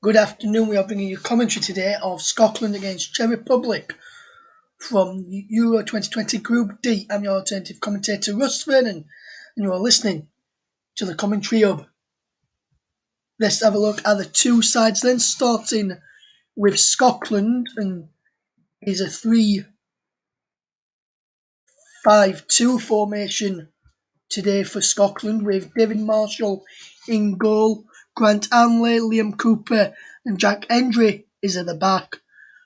Good afternoon. We are bringing you commentary today of Scotland against Czech Republic from the Euro 2020 Group D. I'm your alternative commentator, Russ Vernon, and you are listening to the commentary hub. Let's have a look at the two sides then, starting with Scotland, and is a 3-5-2 formation today for Scotland, with David Marshall in goal, Grant Hanley, Liam Cooper and Jack Hendry is at the back.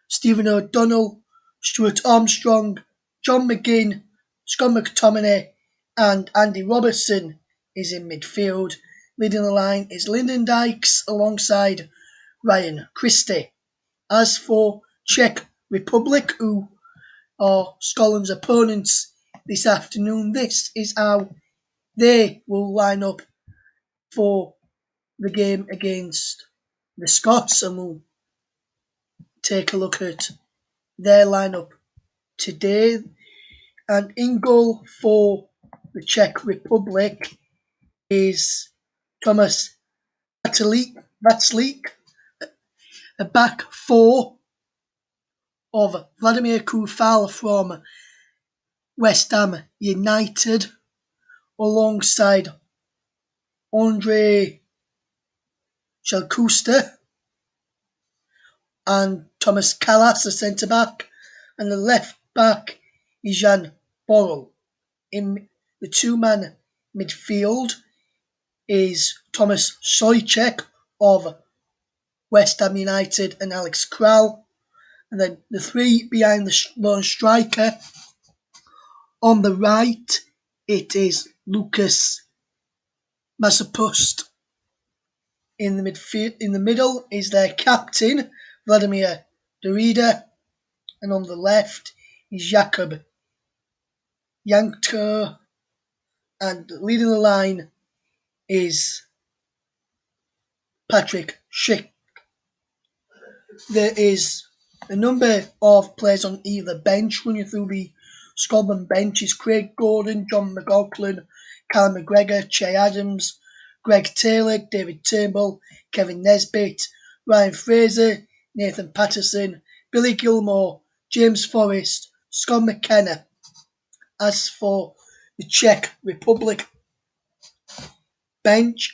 Stephen O'Donnell, Stuart Armstrong, John McGinn, Scott McTominay and Andy Robertson is in midfield. Leading the line is Lyndon Dykes alongside Ryan Christie. As for Czech Republic, who are Scotland's opponents this afternoon, this is how they will line up for the game against the Scots, and we'll take a look at their lineup today. And in goal for the Czech Republic is Thomas Vatslik, a back four of Vladimir Koufal from West Ham United, alongside Andre Shalkuster and Thomas Callas, the centre-back, and the left-back is Jan Borrell. In the two-man midfield is Thomas Soucek of West Ham United and Alex Kral, and then the three behind the lone striker. On the right, it is Lucas Masopust. In the middle is their captain, Vladimir Derrida, and on the left is Jakub Jankto, and leading the line is Patrick Schick. There is a number of players on either bench. Running through the Scotland bench is Craig Gordon, John McLaughlin, Callum McGregor, Che Adams, Greg Taylor, David Turnbull, Kevin Nesbitt, Ryan Fraser, Nathan Patterson, Billy Gilmore, James Forrest, Scott McKenna. As for the Czech Republic bench,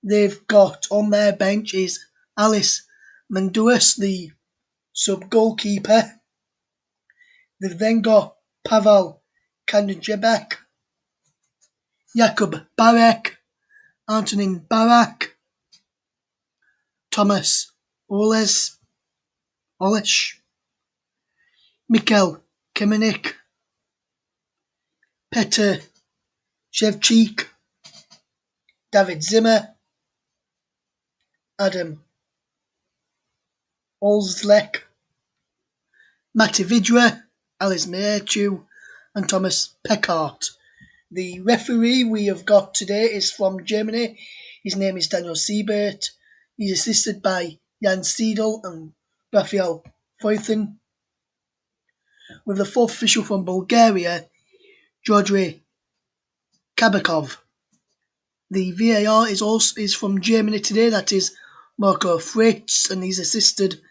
they've got on their bench is Alice Manduas, the sub-goalkeeper. They've then got Pavel Kandrzejczak, Jakub Barek, Antonin Barak, Thomas Olesh, Mikhail Kamenik, Petr Shevchik, David Zimmer, Adam Olzlek, Matti Vidra, Alice Meerchu and Thomas Peckart. The referee we have got today is from Germany. His name is Daniel Siebert. He's assisted by Jan Seidel and Rafael Feuthen. With the fourth official from Bulgaria, Georgi Kabakov. The VAR is from Germany today, that is Marco Fritz, and he's assisted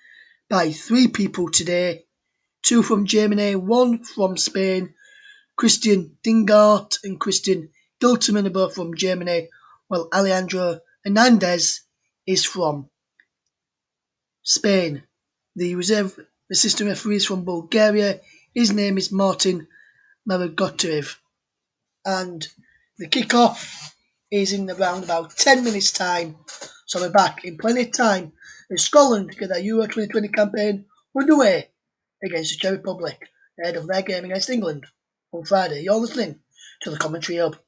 by three people today. Two from Germany, one from Spain, Christian Dingart and Christian Gilterman are both from Germany, while Alejandro Hernandez is from Spain. The reserve assistant referee is from Bulgaria. His name is Martin Maragotev. And the kick-off is in around about 10 minutes' time. So we're back in plenty of time as Scotland get their Euro 2020 campaign underway against the Czech Republic ahead of their game against England on Friday. You're listening to the Commentary Hub.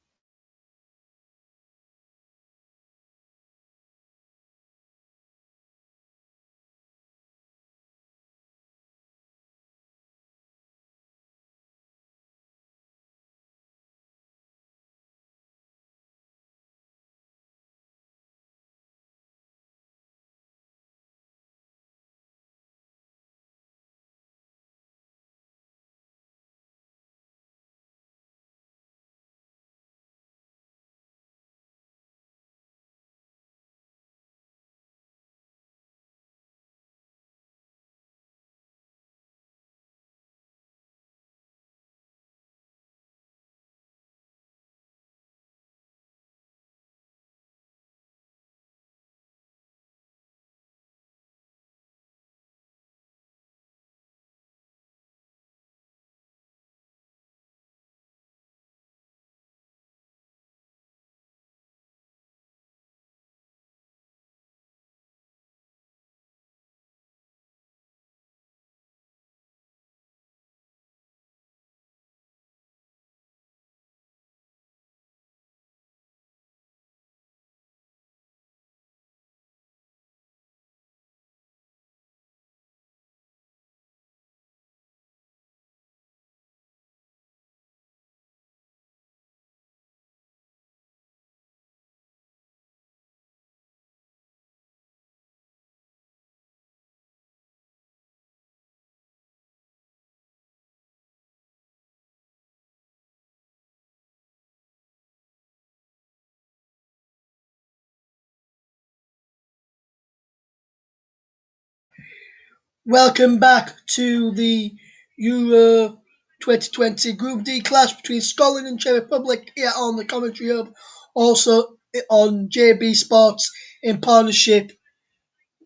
Welcome back to the Euro 2020 Group D clash between Scotland and Czech Republic here on the Commentary Hub, also on JB Sports in partnership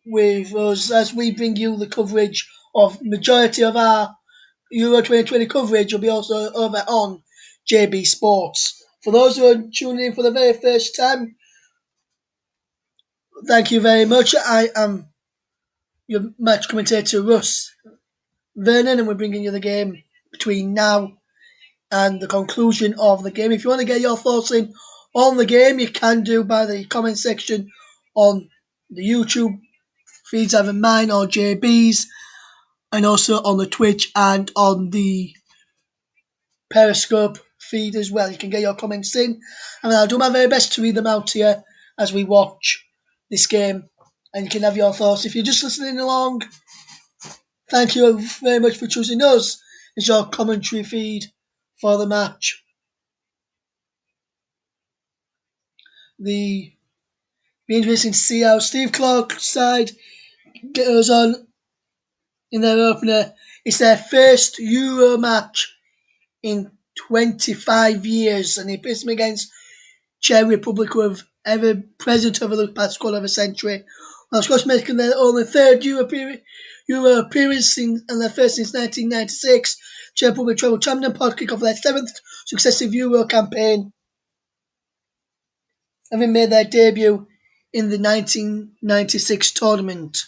with us as we bring you the coverage of majority of our Euro 2020 coverage will be also over on JB Sports. For those who are tuning in for the very first time, thank you very much. I am your match commentator Russ Vernon, and we're bringing you the game between now and the conclusion of the game. If you want to get your thoughts in on the game, you can do by the comment section on the YouTube feeds, either mine or JB's, and also on the Twitch and on the Periscope feed as well. You can get your comments in, and I'll do my very best to read them out here as we watch this game, and you can have your thoughts. If you're just listening along, thank you very much for choosing us as your commentary feed for the match. Be interesting to see how Steve Clark's side goes on in their opener. It's their first Euro match in 25 years, and they face them against Czech Republic, who have ever present over the past quarter of a century. While Scots making their only third Euro appearance and their first since 1996, Czech Republic travel to Hamden Pod kick off their seventh successive Euro campaign, having made their debut in the 1996 tournament.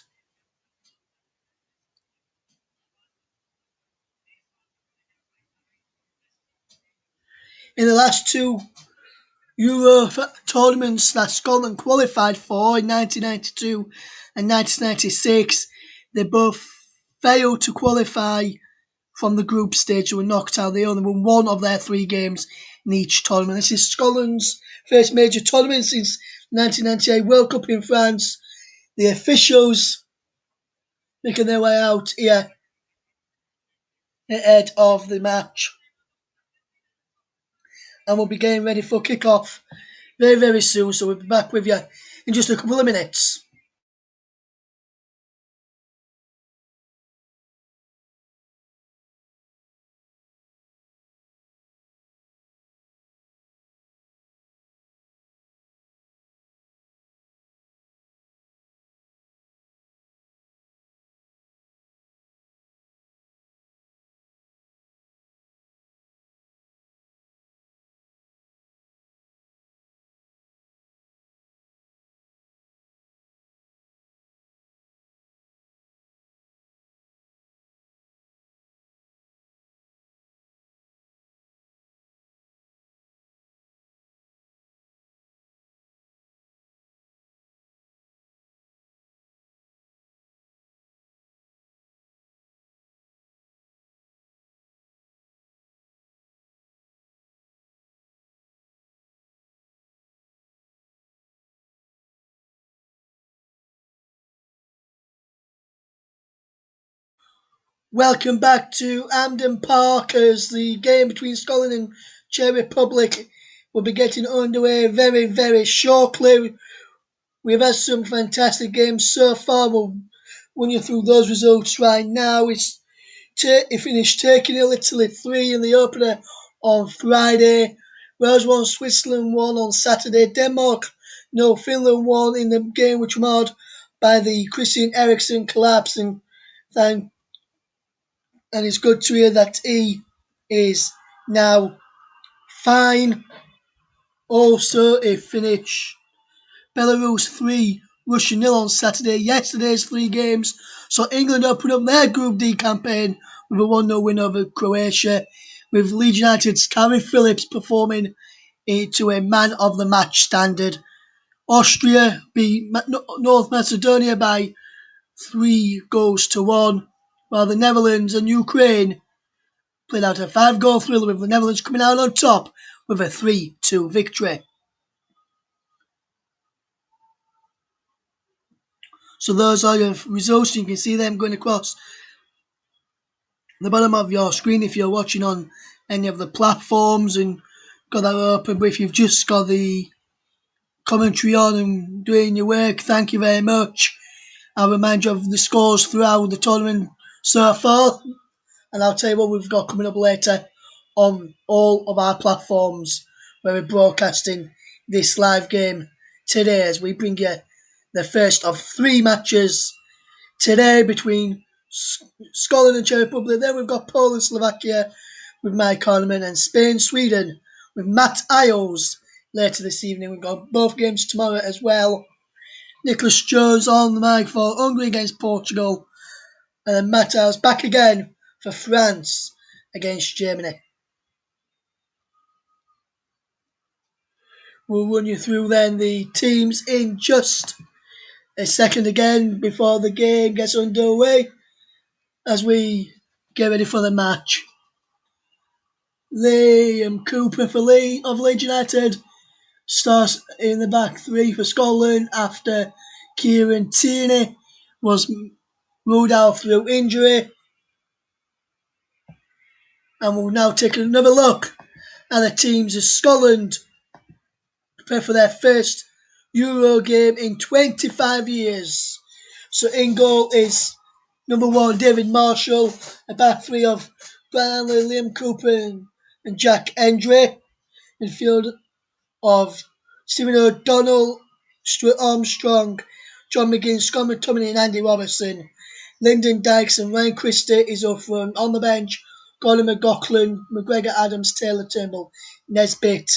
In the last two Euro tournaments that Scotland qualified for in 1992 and 1996, they both failed to qualify from the group stage. They were knocked out. They only won one of their three games in each tournament. This is Scotland's first major tournament since 1998 World Cup in France. The officials making their way out here ahead of the match, and we'll be getting ready for kick-off very, very soon. So we'll be back with you in just a couple of minutes. Welcome back to Hampden Park as the game between Scotland and Czech Republic will be getting underway very, very shortly. We've had some fantastic games so far. We'll run you through those results right now. It finished Turkey 0, Italy 3 in the opener on Friday. Wales 1, Switzerland 1 on Saturday. Denmark 0, Finland 1 in the game which was marred by the Christian Eriksen collapse. And it's good to hear that he is now fine. Also, it finished Belarus 3, Russia 0 on Saturday. Yesterday's three games saw England open up their Group D campaign with a 1-0 win over Croatia, with Leeds United's Karen Phillips performing to a man of the match standard. Austria beat North Macedonia by 3-1, while the Netherlands and Ukraine played out a 5-goal thriller, with the Netherlands coming out on top with a 3-2 victory. So those are your results. You can see them going across the bottom of your screen if you're watching on any of the platforms and got that open. But if you've just got the commentary on and doing your work, thank you very much. I'll remind you of the scores throughout the tournament so far, and I'll tell you what we've got coming up later on all of our platforms where we're broadcasting this live game today as we bring you the first of three matches today between Scotland and Czech Republic. Then we've got Poland, Slovakia with Mike Hardiman, and Spain, Sweden with Matt Iles later this evening. We've got both games tomorrow as well. Nicholas Jones on the mic for Hungary against Portugal, and then Matt Iles back again for France against Germany. We'll run you through then the teams in just a second again before the game gets underway as we get ready for the match. Liam Cooper for of Leeds United starts in the back three for Scotland after Kieran Tierney was ruled out through injury. And we'll now take another look at the teams as Scotland prepare for their first Euro game in 25 years. So in goal is number 1, David Marshall, a back three of Brian Hanley, Liam Cooper and Jack Hendry. Midfield of Stephen O'Donnell, Stuart Armstrong, John McGinn, Scott McTominay and Andy Robertson. Lyndon Dykes and Ryan Christie is up front. On the bench, Gordon McLaughlin, McGregor, Adams, Taylor, Turnbull, Nesbitt,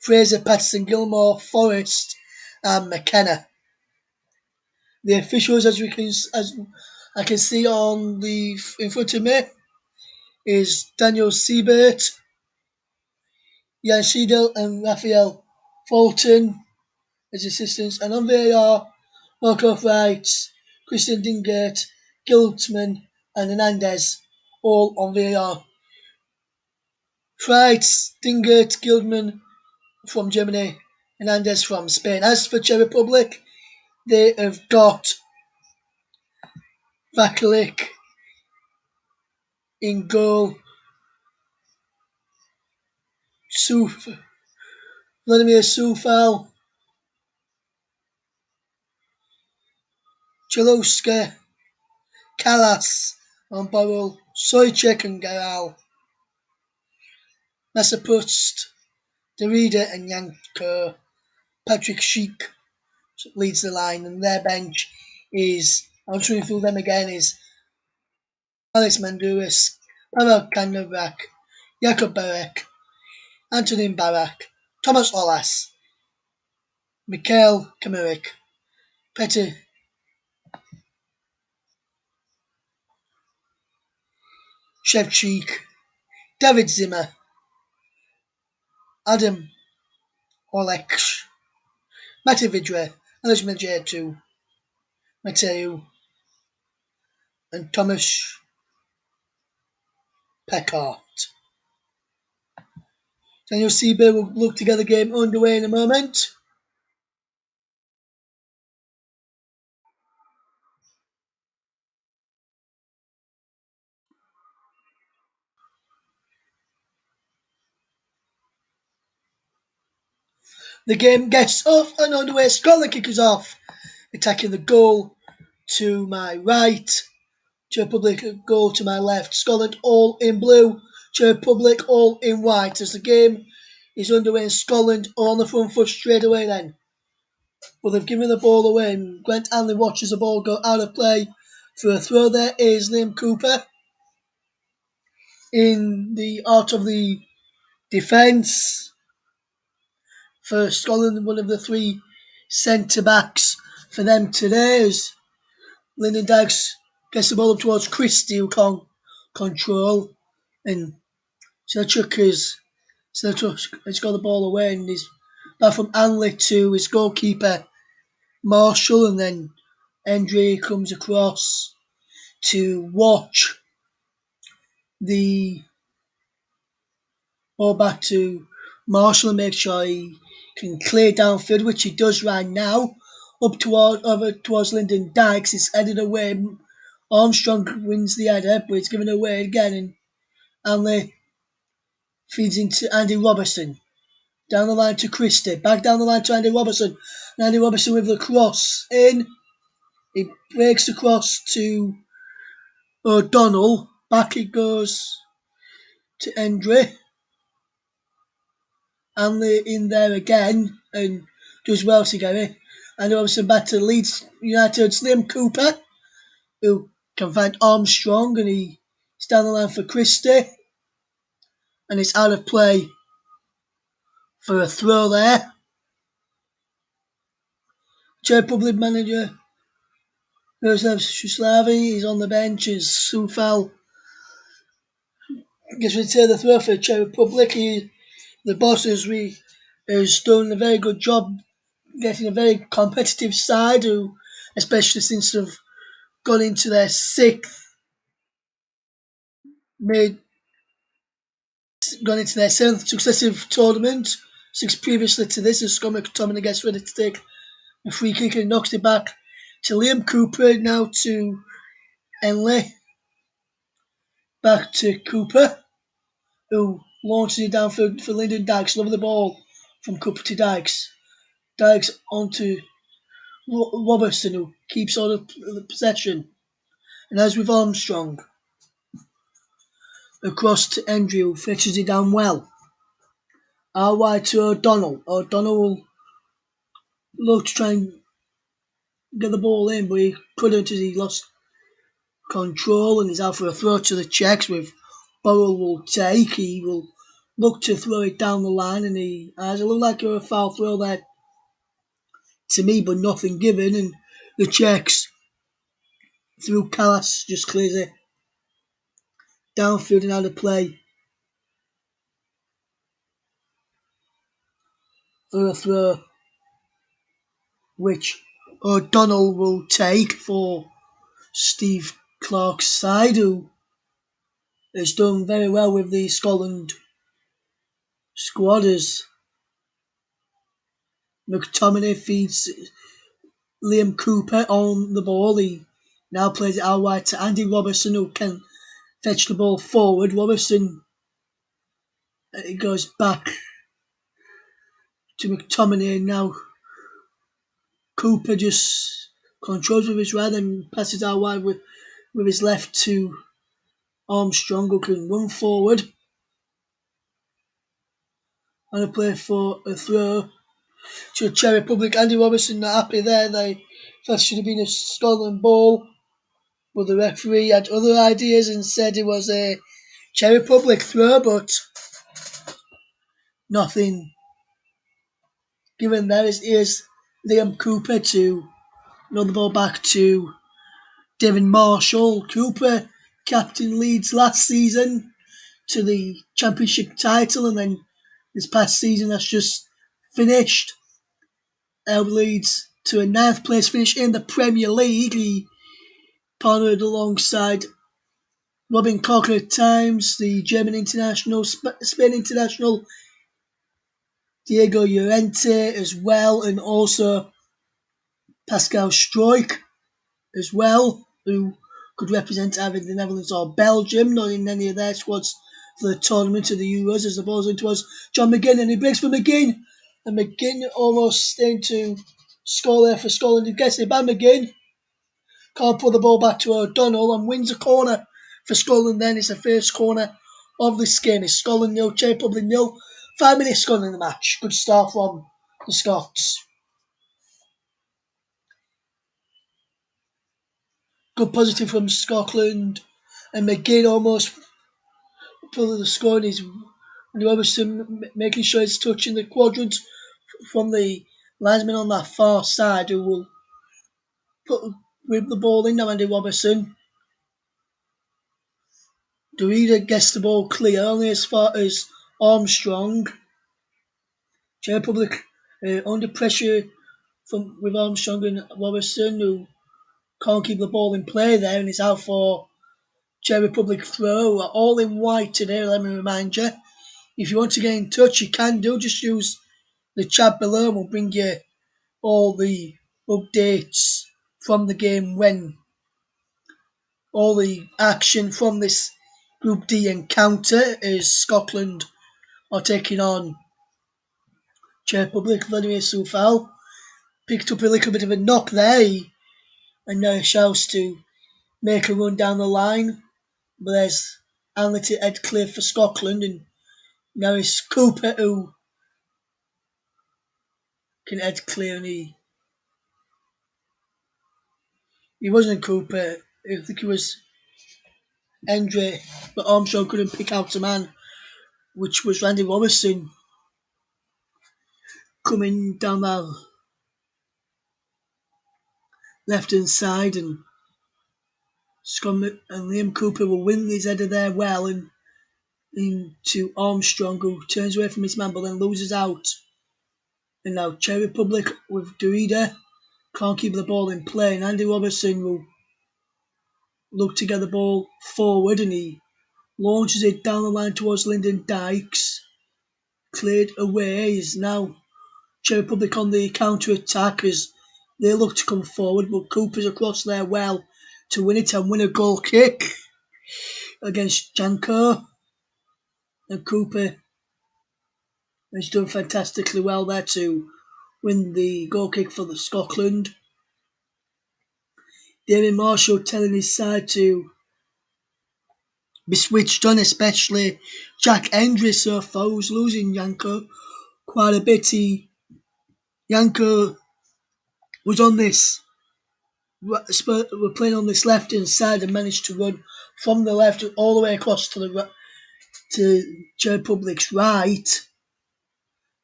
Fraser, Patterson, Gilmore, Forrest and McKenna. The officials, as I can see on the in front of me, is Daniel Siebert, Jan Seidel and Raphael Fulton as assistants, and on VAR, Marco Wright, Christian Dingert, Giltman and Hernandez, all on VAR. Wright, Dingert, Giltman from Germany, Hernandez from Spain. As for Czech Republic, they have got Vakalik in goal, Vladimir Sufal, Chalowska, Kalas on Borrell, Soychek and Garal, Massapost, Derrida and Yanko. Patrick Sheik leads the line, and their bench is, I'm trying through them again, is Alex Manduris, Pavel Kanderak, Jakub Barek, Antonin Barak, Thomas Olas, Mikhail Kamirik, Petr Shevchik, David Zimmer, Adam Oleksh, Mate Vidre, Alex Majetu, Mateu, and Thomas Peckart. Daniel Seabear will look to get the game underway in a moment. The game gets off and underway. Scotland kickers off, attacking the goal to my right. Czech Republic goal to my left. Scotland all in blue. Czech Republic all in white. As the game is underway, and Scotland are on the front foot straight away then. But they've given the ball away, and Grant Hanley watches the ball go out of play. For a throw there is Liam Cooper in the art of the defence. For Scotland, one of the three centre-backs for them today is Lyndon Dykes gets the ball up towards Christie, who can control, and Selchuk has got the ball away, and he's back from Hanley to his goalkeeper Marshall, and then Hendry comes across to watch the ball back to Marshall and make sure he can clear downfield, which he does right now, over towards Lyndon Dykes. It's headed away. Armstrong wins the header, but it's given away again, and Hanley feeds into Andy Robertson. Down the line to Christie, back down the line to Andy Robertson, and Andy Robertson with the cross in, It breaks across to O'Donnell. Back it goes to Hendry. Hanley in there again and does well to get it. And obviously back to Leeds United's Liam Cooper, who can find Armstrong, and he's down the line for Christie. And it's out of play for a throw there. Czech Republic manager Josef Shuslavi is on the bench as Sufal gets return the throw for Czech Republic. The boss has done a very good job getting a very competitive side, who, especially since they've gone into their seventh successive tournament. Six previously to this, as Scott McTominay gets ready to take a free kick and knocks it back to Liam Cooper, now to Henley. Back to Cooper, who launches it down for Lyndon Dykes. Love the ball from Cooper to Dykes. Dykes onto Robertson, who keeps all the possession. And as with Armstrong, across to Hendry, who fetches it down well. Out wide to O'Donnell. O'Donnell will look to try and get the ball in, but he couldn't as he lost control and is out for a throw to the Czechs, with Burrell will take. He will look to throw it down the line, and he has a look like a foul throw there to me, but nothing given, and the Czechs through Callas just clears it downfield and out of play for a throw, which O'Donnell will take for Steve Clarke's side, who has done very well with the Scotland squad as McTominay feeds Liam Cooper on the ball. He now plays it out wide to Andy Robertson, who can fetch the ball forward. Robertson, it goes back to McTominay. Now Cooper just controls with his right and passes out wide with his left to Armstrong, who can run forward and a play for a throw to Czech Republic. Andy Robertson not happy there. They thought it should have been a Scotland ball, but the referee had other ideas and said it was a Czech Republic throw, but nothing given there. Here's Liam Cooper to run the ball back to Devin Marshall. Cooper captain Leeds last season to the championship title, and then this past season that's just finished Leeds to a 9th place finish in the Premier League. He partnered alongside Robin Koch at times, the German international, Spain international Diego Llorente as well, and also Pascal Struijk as well, who could represent either the Netherlands or Belgium, not in any of their squads for the tournament of the Euros, as opposed to was John McGinn, and he breaks for McGinn, and McGinn almost staying to score there for Scotland. He gets it by McGinn, can't put the ball back to O'Donnell, and wins a corner for Scotland. Then it's the first corner of this game. It's Scotland 0, Czech Republic 0. 5 minutes gone in the match. Good start from the Scots. Good positive from Scotland, and McGinn almost pulling the score, and he's Robertson making sure he's touching the quadrant from the linesman on that far side, who will whip the ball in. Now Andy Robertson. Dorida gets the ball clear, only as far as Armstrong. Czech Republic under pressure with Armstrong and Robertson, who can't keep the ball in play there, and it's out for Czech Republic throw. All in white today, let me remind you. If you want to get in touch, you can do. Just use the chat below, and we'll bring you all the updates from the game, when all the action from this Group D encounter as Scotland are taking on Czech Republic. Vladimir Sufal picked up a little bit of a knock there. He and now shouts to make a run down the line. But there's Anley to head clear for Scotland, and now it's Cooper who can head clear, and he wasn't Cooper. I think it was Andre, but Armstrong couldn't pick out a man, which was Randy Robertson coming down that left hand side, and Scott and Liam Cooper will win his header there well, and into Armstrong, who turns away from his man but then loses out. And now Czech Republic with Derrida can't keep the ball in play, and Andy Robertson will look to get the ball forward, and he launches it down the line towards Lyndon Dykes. Cleared away is now Czech Republic on the counter attack as they look to come forward, but Cooper's across there well to win it and win a goal kick against Janko. And Cooper has done fantastically well there to win the goal kick for the Scotland. David Marshall telling his side to be switched on, especially Jack Hendry so far, who's losing Janko quite a bit. Janko was on this, were playing on this left hand side and managed to run from the left all the way across to Czech Republic's right,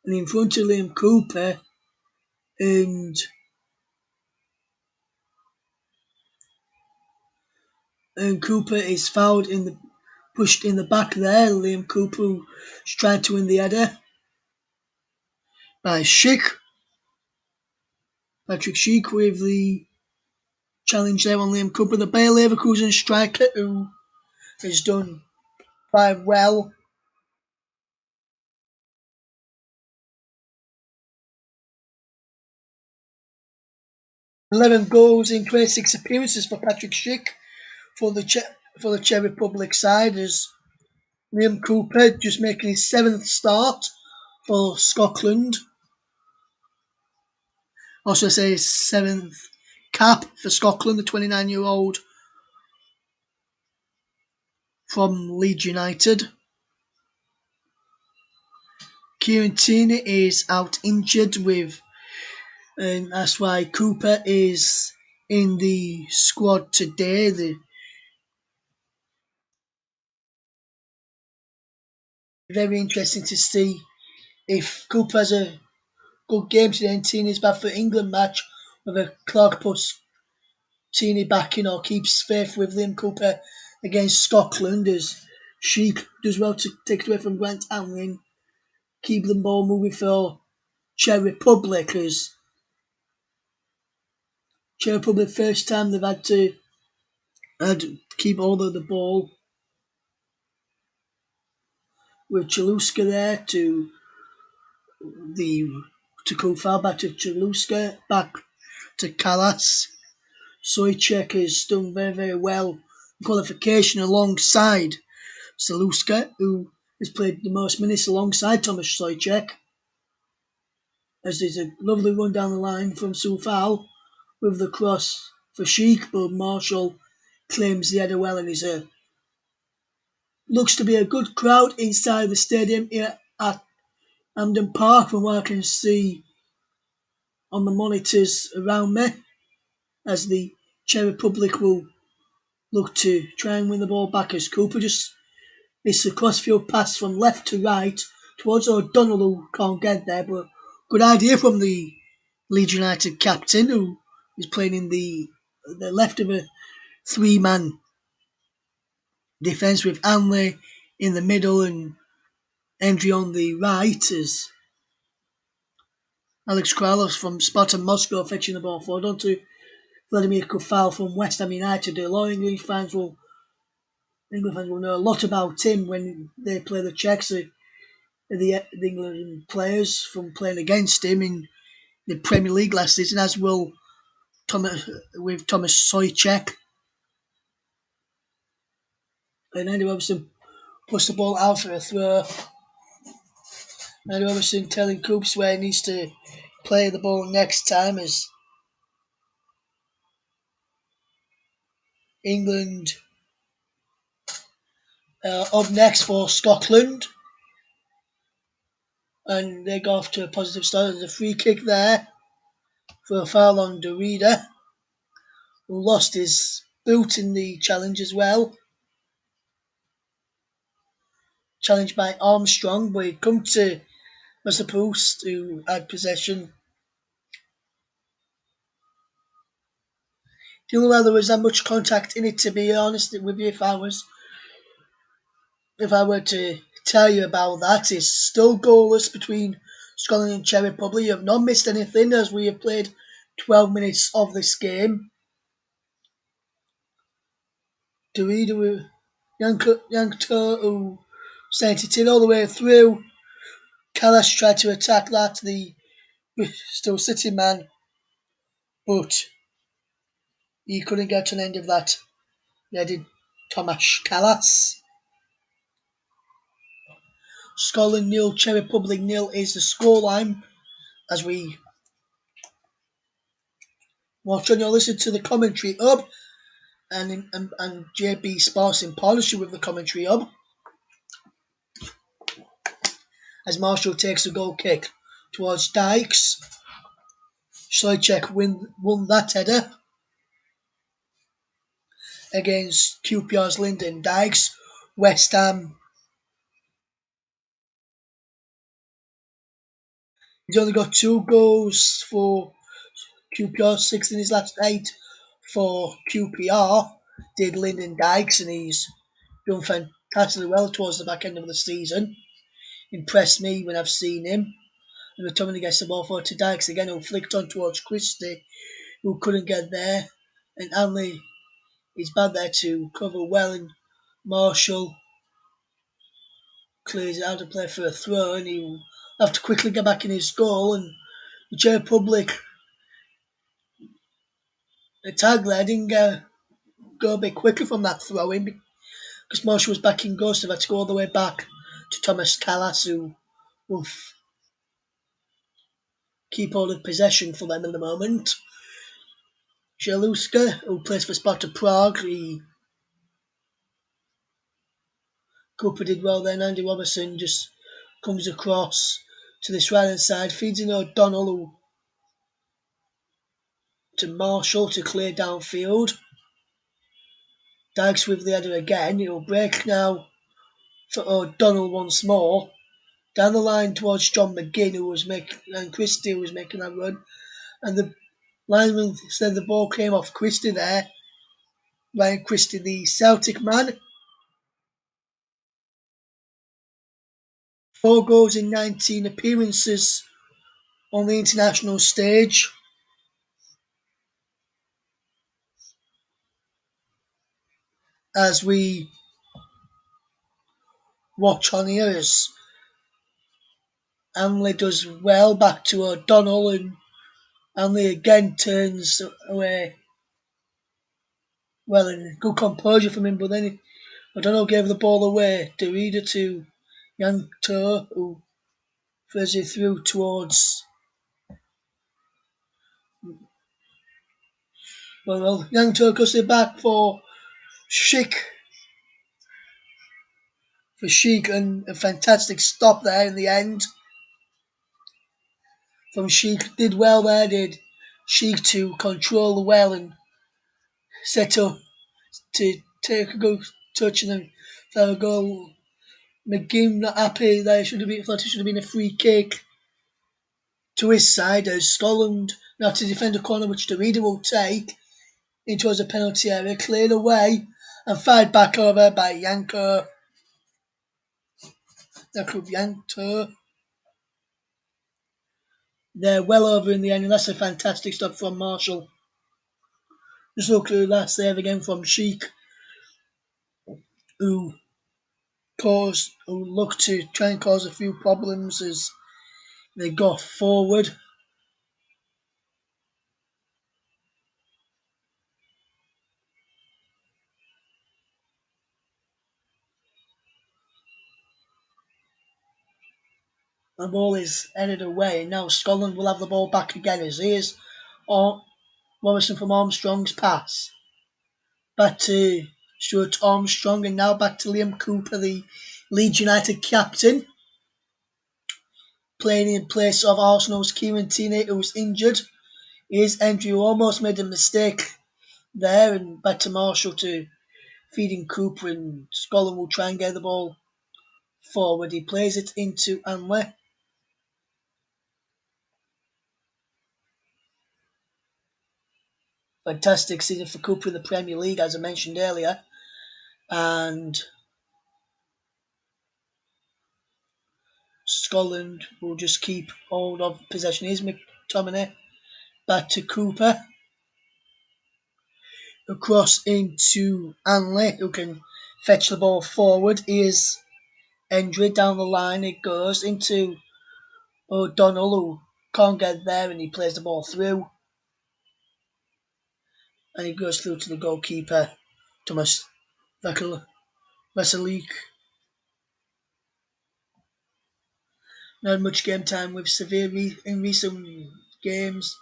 and in front of Liam Cooper, and Cooper is fouled pushed in the back there. Liam Cooper who's trying to win the header by Patrick Schick with the challenge there on Liam Cooper, the Bayer Leverkusen striker who has done quite well. 11 goals in 26 appearances for Patrick Schick for the Czech Republic side, as Liam Cooper just making his 7th start for Scotland. Also say his 7th cap for Scotland, the 29-year-old from Leeds United. Kieran Tierney is out injured and that's why Cooper is in the squad today. Very interesting to see if Cooper has a good game today and Tierney's back for England match, whether Clark puts Tierney back in or keeps faith with Liam Cooper against Scotland, as Sheik does well to take it away from Grant Hanley and keep the ball moving for Czech Republic, as Czech Republic first time they've had to keep hold of the ball with Chaluska there to Kufal, back to Chaluska, back to Kalas. Soicek has done very, very well in qualification alongside Saluska, who has played the most minutes alongside Thomas Soicek. As there's a lovely run down the line from Sufal with the cross for Sheik, but Marshall claims the header well, and looks to be a good crowd inside the stadium here at Hampden Park from what I can see on the monitors around me, as the Czech Republic will look to try and win the ball back, as Cooper just missed a crossfield pass from left to right towards O'Donnell, who can't get there, but good idea from the Leeds United captain, who is playing in the left of a 3-man defence with Hanley in the middle and Hendry on the right, as Alex Kralos from Spartan Moscow fetching the ball forward onto Vladimir Kufal from West Ham United. A lot of England fans will know a lot about him when they play the Czechs. The England players from playing against him in the Premier League last season, as will Thomas Soicek. And Andy Robertson puts the ball out for a throw. Andy Robertson telling Coops where he needs to play the ball next time, as England up next for Scotland, and they go off to a positive start. There's a free kick there for a foul on Derrida, who lost his boot in the challenge as well. Challenged by Armstrong, but he'd come to Mr. Post, who had possession. The only way there was that much contact in it, to be honest with you, if I were to tell you about that, is still goalless between Scotland and Czech Republic. You have not missed anything as we have played 12 minutes of this game. Derrida Yankto, who sent it in all the way through. Callas tried to attack that, the still sitting man, but he couldn't get to an end of that. They did Tomasz Callas. Scotland 0, Czech Republic 0 is the scoreline as we watch on. You listen to the commentary hub and JB Sports in partnership with the commentary hub as Marshall takes a goal kick towards Dykes. Stoichek won that header against QPR's Lyndon Dykes. West Ham, he's only got 2 goals for QPR, 6 in his last 8 for QPR. Did Lyndon Dykes, and he's done fantastically well towards the back end of the season. Impressed me when I've seen him. And McTominay gets the ball forward to Dykes again, who flicked on towards Christie, who couldn't get there. And Hanley is bad there to cover well, and Marshall clears it out of play for a throw, and he'll have to quickly get back in his goal. And the Czech Republic attack there didn't go a bit quicker from that throw in because Marshall was back in goal, so they had to go all the way back to Thomas Callas, who will keep all of possession for them in the moment. Jaluska, who plays for Sparta Prague, Cooper did well there, and Andy Robertson just comes across to this right hand side, feeds in O'Donnell to Marshall to clear downfield. Dykes with the header again. He'll break now for O'Donnell once more. Down the line towards John McGinn, and Christie, who was making that run. And the lineman said the ball came off Christie there. Ryan Christie, the Celtic man. 4 goals in 19 appearances on the international stage. As we watch on here as Hanley does well back to O'Donnell, and Hanley again turns away. Well, and good composure from him, but then O'Donnell gave the ball away. Derrida to Yankto, who throws it through towards. Well, Yankto goes it back for Sheik. And a fantastic stop there in the end. From Sheik, did well there, did Sheik to control the well and set up to take a good touch and then have a goal. McGinn not happy there, thought it should have been a free kick to his side as Scotland now to defend a corner which Derrida will take in towards a penalty area, cleared away and fired back over by Yankto. They're well over in the end, and that's a fantastic stop from Marshall. Just look at the last save again from Sheik, who looked to try and cause a few problems as they got forward. The ball is headed away, and now Scotland will have the ball back again as here's Morrison from Armstrong's pass. back to Stuart Armstrong, and now back to Liam Cooper, the Leeds United captain, playing in place of Arsenal's Kieran Tierney, who's injured. His entry almost made a mistake there, and back to Marshall to feeding Cooper, and Scotland will try and get the ball forward. He plays it into Anley. Fantastic season for Cooper in the Premier League, as I mentioned earlier. And Scotland will just keep hold of possession. Here's McTominay back to Cooper. Across into Anley, who can fetch the ball forward. Here's Hendry down the line. It goes into O'Donnell, who can't get there, and he plays the ball through. And he goes through to the goalkeeper, Thomas Veselik. Not much game time with Sevilla in recent games.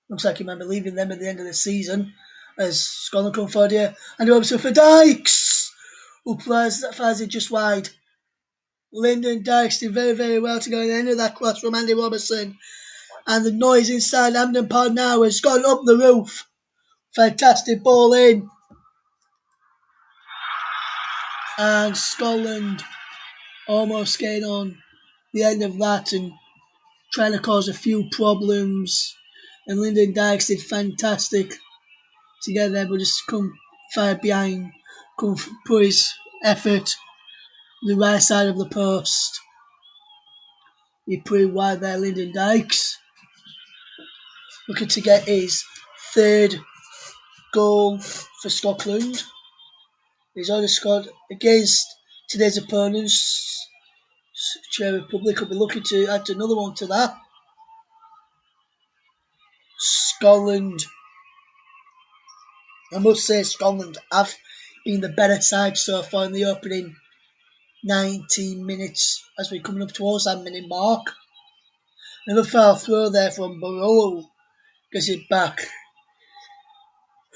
Looks like he might be leaving them at the end of the season as Scotland come forward here. And Robinson for Dykes, who fires it just wide. Lyndon Dykes did very, very well to go in the end of that cross from Andy Robertson. And the noise inside Hampden Park now has gone up the roof. Fantastic ball in. And Scotland almost getting on the end of that and trying to cause a few problems. And Lyndon Dykes did fantastic to get there, but just come far behind, come put his effort the right side of the post. He put it wide there, Lyndon Dykes. Looking to get his third goal for Scotland. He's already scored against today's opponents. Czech Republic will be looking to add another one to that. Scotland, I must say Scotland have been the better side so far in the opening 19 minutes as we're coming up towards that minute mark. Another foul throw there from Barolo. Gets it back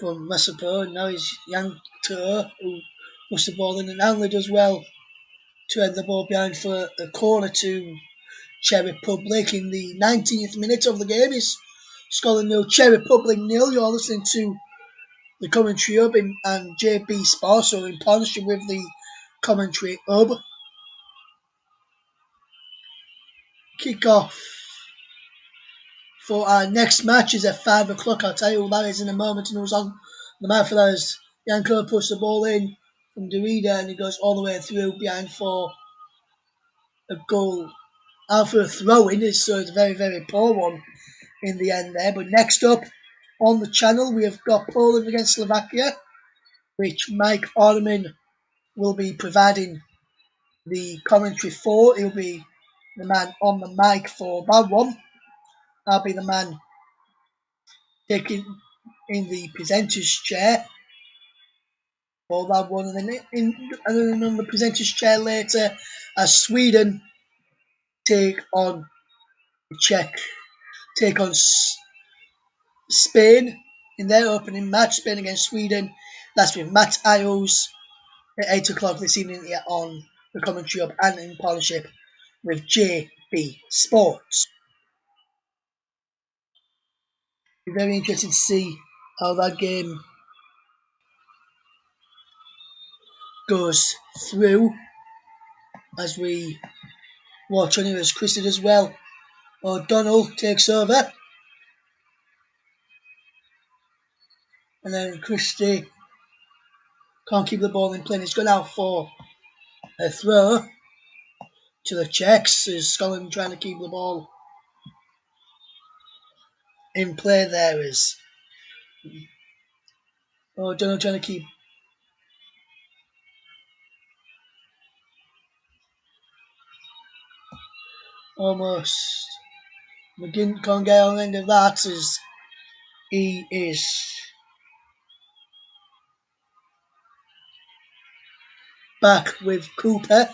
from Masapo, and now he's Yang To, who puts the ball in, and Anley does well to end the ball behind for a corner to Czech Republic in the 19th minute of the game. Is Scotland 0, Czech Republic 0. You're listening to the commentary hub and JB Sports, so in partnership with the commentary hub. Kick off for our next match is at 5 o'clock. I'll tell you what that is in a moment. And it was on the mouth of those. Yanko puts the ball in from Derrida, and he goes all the way through behind for a goal. After a throw-in, so it's a very, very poor one in the end there. But next up on the channel, we have got Poland against Slovakia, which Mike Orman will be providing the commentary for. He'll be the man on the mic for that one. I'll be the man taking in the presenter's chair for that one, and then on the presenter's chair later as Sweden take on Spain in their opening match. Spain against Sweden. That's with Matt Iles at 8 o'clock this evening here on the commentary hub and in partnership with JB Sports. Be very interesting to see how that game goes through as we watch on it as Christie as well. O'Donnell takes over. And then Christie can't keep the ball in play. He's gone out for a throw to the Czechs. As Scotland trying to keep the ball in play there is O'Donnell trying to keep almost. McGinn can't get on the end of that as he is back with Cooper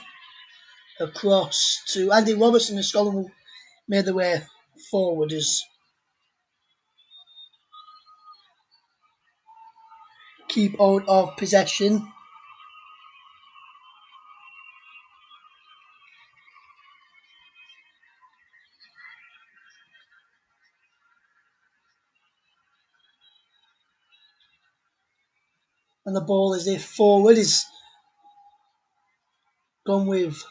across to Andy Robertson, and Scotland will make their way forward as keep out of possession. And the ball is if forward is gone with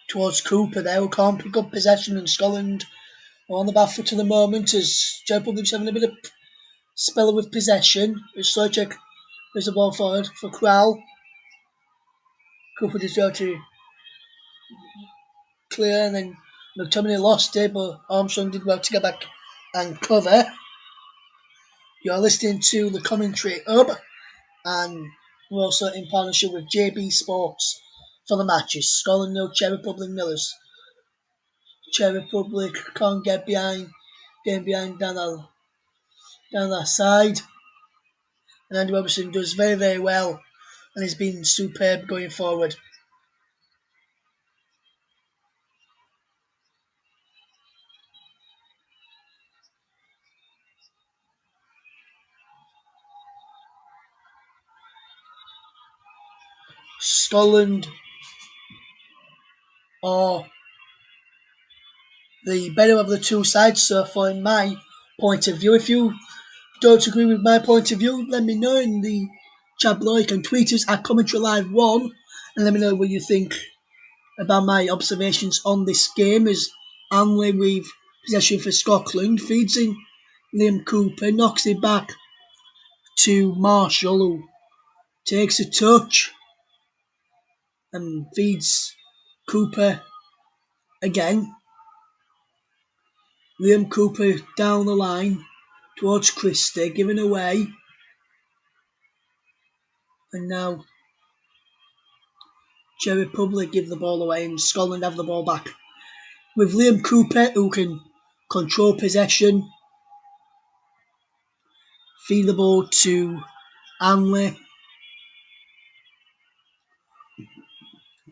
towards Cooper there, who can't pick up possession, and Scotland are on the back foot at the moment as Czech Republic's having a bit of spell with possession. As Sojek there's the ball forward for Kral. Cooper just got to clear, and then McTominay lost it, but Armstrong did well to get back and cover. You're listening to the Commentary Hub, and we're also in partnership with JB Sports for the matches. Scotland 0, Czech Republic 0. Czech Republic can't getting behind down that side. And Andy Robertson does very, very well, and he's been superb going forward. Scotland are the better of the two sides so far, in my point of view. If you don't agree with my point of view, let me know in the chat below. You can tweet us at Commentary Live 1 and let me know what you think about my observations on this game. As Hanley with possession for Scotland feeds in Liam Cooper, knocks it back to Marshall, who takes a touch and feeds Cooper again. Liam Cooper down the line towards Christie, giving away. And now Czech Republic give the ball away and Scotland have the ball back. With Liam Cooper, who can control possession, feed the ball to Hanley.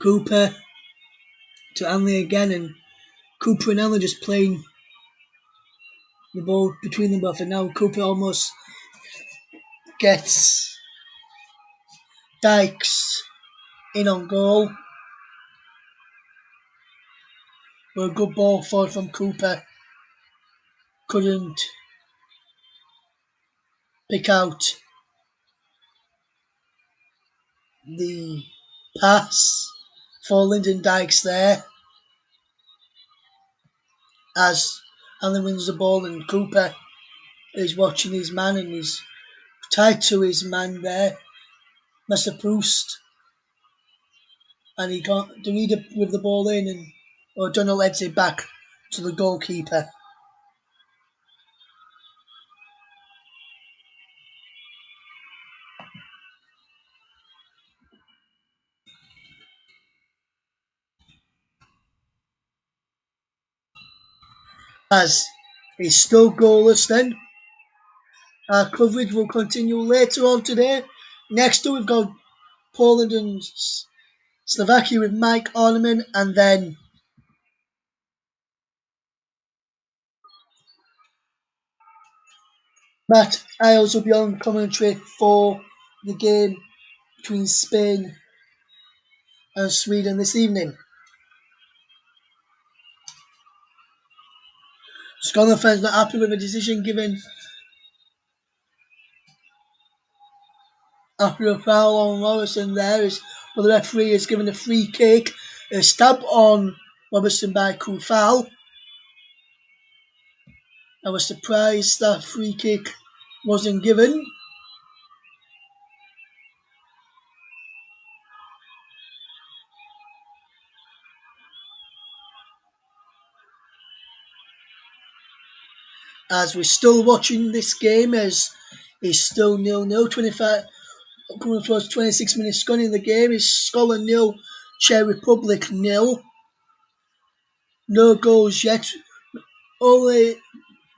Cooper to Hanley again, and Cooper and Hanley just playing the ball between them both. And now Cooper almost gets Dykes in on goal. But a good ball forward from Cooper. Couldn't pick out the pass for Lyndon Dykes there. As Hanley wins the ball and Cooper is watching his man and he's tied to his man there, Mr. Proust, and he can't do either with the ball in, and O'Donnell heads it back to the goalkeeper. As he's still goalless then. Our coverage will continue later on today. Next up we've got Poland and Slovakia with Mike Orneman, and then Matt Isles will be on commentary for the game between Spain and Sweden this evening. Scotland fans not happy with the decision given after a foul on Robertson there, but the referee has given a free kick. A stab on Robertson by Kufal. I was surprised that free kick wasn't given. As we're still watching this game, as it's still 0-0, 25 coming towards 26 minutes gone in the game. Is Scotland 0, Czech Republic 0. No goals yet. Only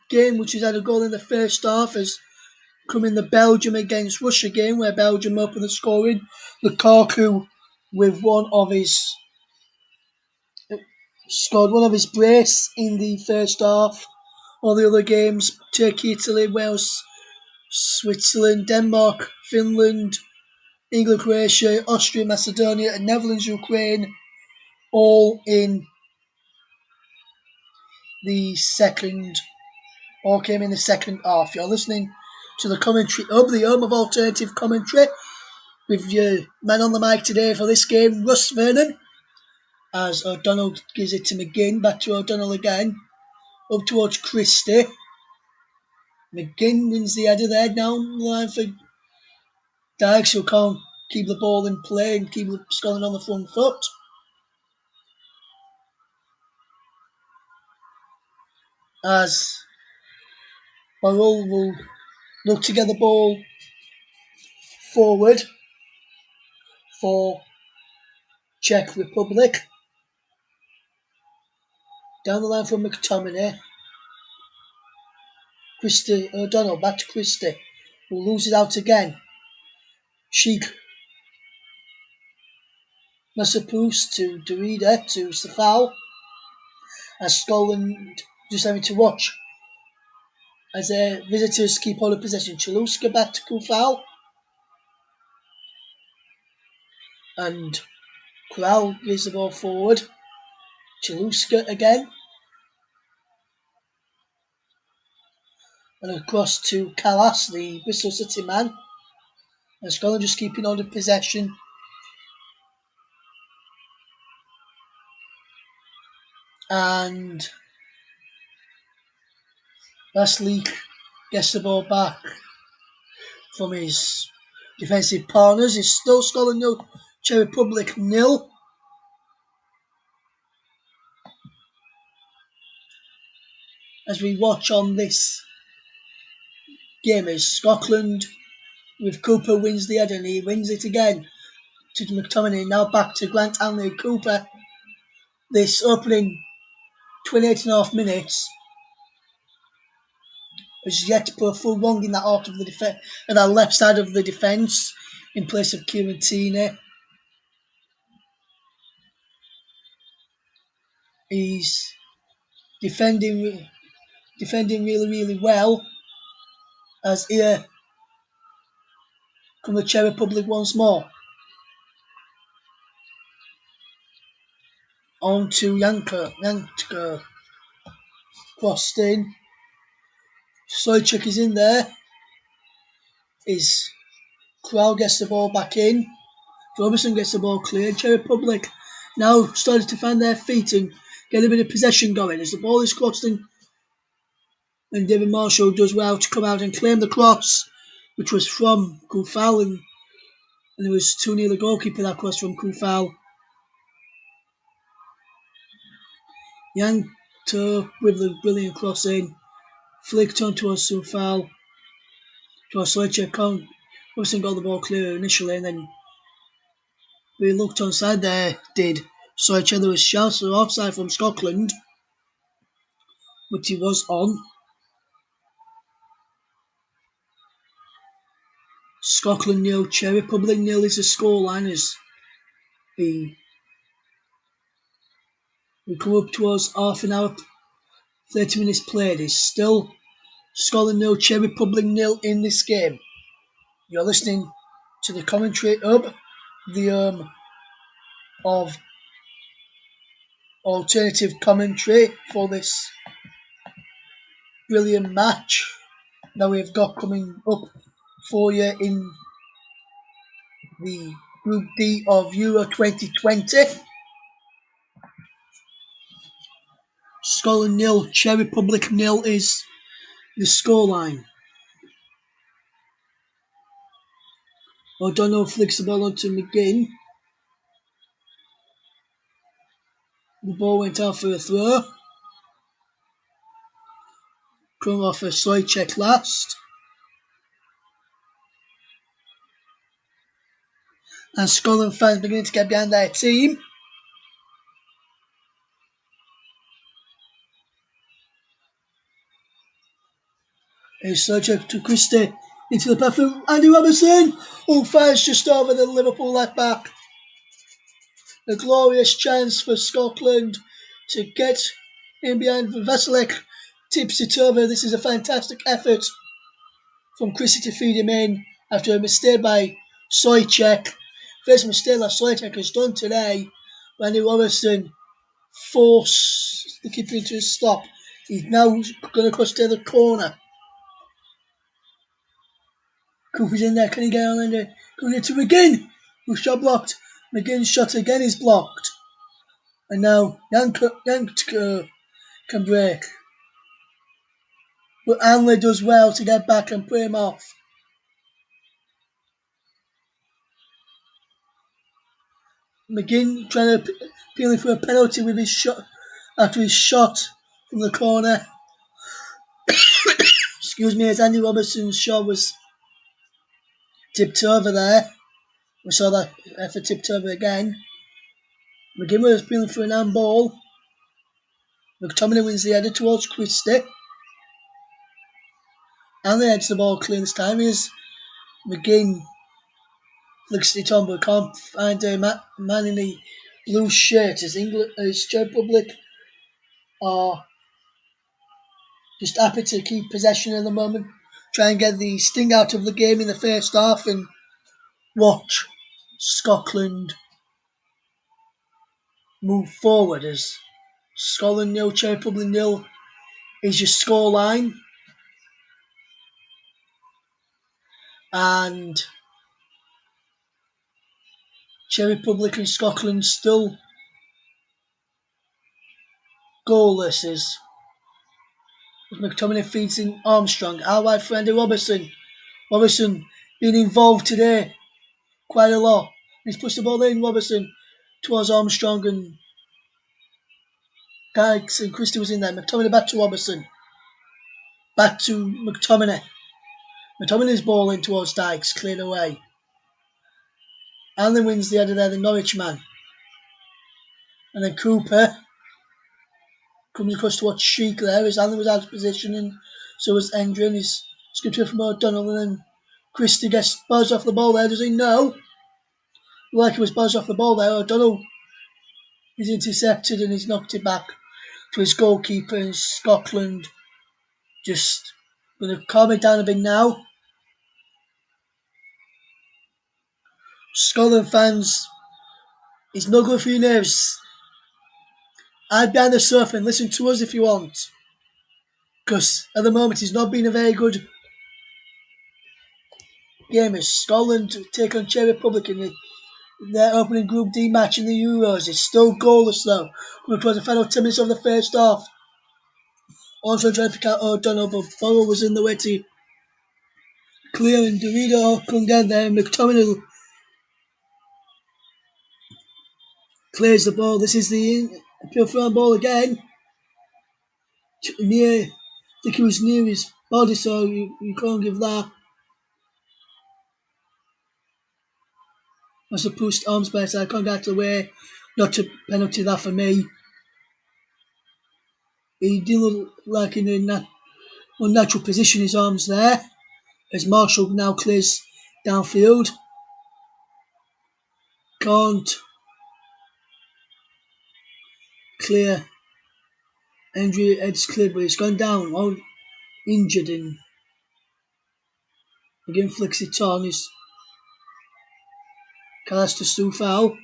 game which has had a goal in the first half has come in the Belgium against Russia game, where Belgium opened the scoring. Lukaku with scored one of his brace in the first half. All the other games, Turkey, Italy, Wales, Switzerland, Denmark, Finland, England, Croatia, Austria, Macedonia, and Netherlands, Ukraine, all in the second, all came in the second half. You're listening to the commentary of the home of alternative commentary with your man on the mic today for this game, Russ Vernon, as O'Donnell gives it to McGinn, back to O'Donnell again, up towards Christie. McGinn wins the header there, down the line for Dykes, who can't keep the ball in play and keep Scotland on the front foot. As Burrell will look to get the ball forward for Czech Republic. Down the line from McTominay. Christie, O'Donnell, back to Christie, who loses it out again. Sheikh Masapous to Derrida to Safal. As Scotland just having to watch as their visitors keep hold of possession. Chaluska back to Kufal. And Corral gives the ball forward. Chaluska again. And across to Callas, the Bristol City man. And Scotland just keeping hold of possession. And Lastly gets the ball back from his defensive partners. It's still Scotland 0, Czech Republic 0. As we watch on this game as Scotland with Cooper wins the header and he wins it again to McTominay. Now back to Grant Hanley. Cooper, this opening 28.5 minutes, has yet to put a full wrong in that half of the defence, and that left side of the defence in place of Kieran Tierney. He's defending really, really well. As here come the Czech Republic once more. On to Janker. Crossed in. Sojcik is in there. Crowell gets the ball back in. Robertson gets the ball clear. Czech Republic now started to find their feet and get a bit of possession going as the ball is crossed in. And David Marshall does well to come out and claim the cross, which was from Kufal, and it was 2-0 the goalkeeper, that cross from Kufal. Yankto with the brilliant cross in. Flicked on towards Sufal. Towards Sojcik. Wilson got the ball clear initially, and then we looked onside there, did Sojcik. There was shouts of offside from Scotland, but he was on. Scotland 0, Czech Republic 0 is the scoreline as we come up towards half an hour, 30 minutes played. It's still Scotland 0, Czech Republic 0 in this game. You're listening to the commentary of the of alternative commentary for this brilliant match that we've got coming up for you in the Group D of Euro 2020. Scotland 0, Czech Republic 0 is the scoreline. O'Donnell flicks the ball onto McGinn. The ball went out for a throw. Come off a Sojcik last. And Scotland fans beginning to get behind their team. Here's Sojcik to Christie. Into the path of Andy Robertson, who fires just over the Liverpool left back. A glorious chance for Scotland to get in behind Vasilek. Tips it over. This is a fantastic effort from Christie to feed him in after a mistake by Soychek. First mistake that Soychek has done today. Randy Robertson forced the keeper into a stop. He's now going to cross to the corner. Cooper's in there. Can he get on in there? Going into McGinn. Who's shot blocked? McGinn's shot again is blocked. And now Yank can break. But Anley does well to get back and put him off. McGinn trying to appealing for a penalty with his shot after his shot from the corner. Excuse me, as Andy Robertson's shot was tipped over there. We saw that effort tipped over again. McGinn was appealing for an handball. McTominay wins the header towards Christie. Anley heads the ball clear this time as McGinn flicks it on but can't find a man in the blue shirt as Czech Republic are just happy to keep possession at the moment, try and get the sting out of the game in the first half and watch Scotland move forward as Scotland 0, Czech Republic 0 is your scoreline. And Czech Republic and Scotland still goalless as McTominay feeds in Armstrong. Out wide for Andy Robertson. Robertson being involved today quite a lot. He's pushed the ball in, Robertson, towards Armstrong and Dykes and Christie was in there. McTominay back to Robertson. Back to McTominay. McTominay's ball in towards Dykes, cleared away. Allen wins the header there, the Norwich man. And then Cooper comes across towards Sheik there as Allen was out of position and so was Endre and he's skipped from O'Donnell and then Christie gets buzzed off the ball there, does he? No. Like he was buzzed off the ball there, O'Donnell is intercepted and he's knocked it back to his goalkeeper in Scotland. Just going to calm it down a bit now. Scotland fans, it's no good for your nerves. Hide behind the sofa and listen to us if you want. Because at the moment it's not been a very good game as Scotland take on Czech Republic in their opening Group D match in the Euros. It's still goalless though. Coming towards the final 10 minutes of the first half. Also trying to pick out O'Donnell, but Burrow was in the way to clear and Dorito couldn't get there. McTominay clears the ball. This is the appeal for a ball again. I think he was near his body, so you can't give that. That's a pushed arms by side, can't get away. Not a penalty that for me. He did look like in a unnatural position, his arms there. As Marshall now clears downfield. Can't clear. Andrew Ed's cleared, but he's gone down. All injured and again flicks it on. His Callas to Stu foul.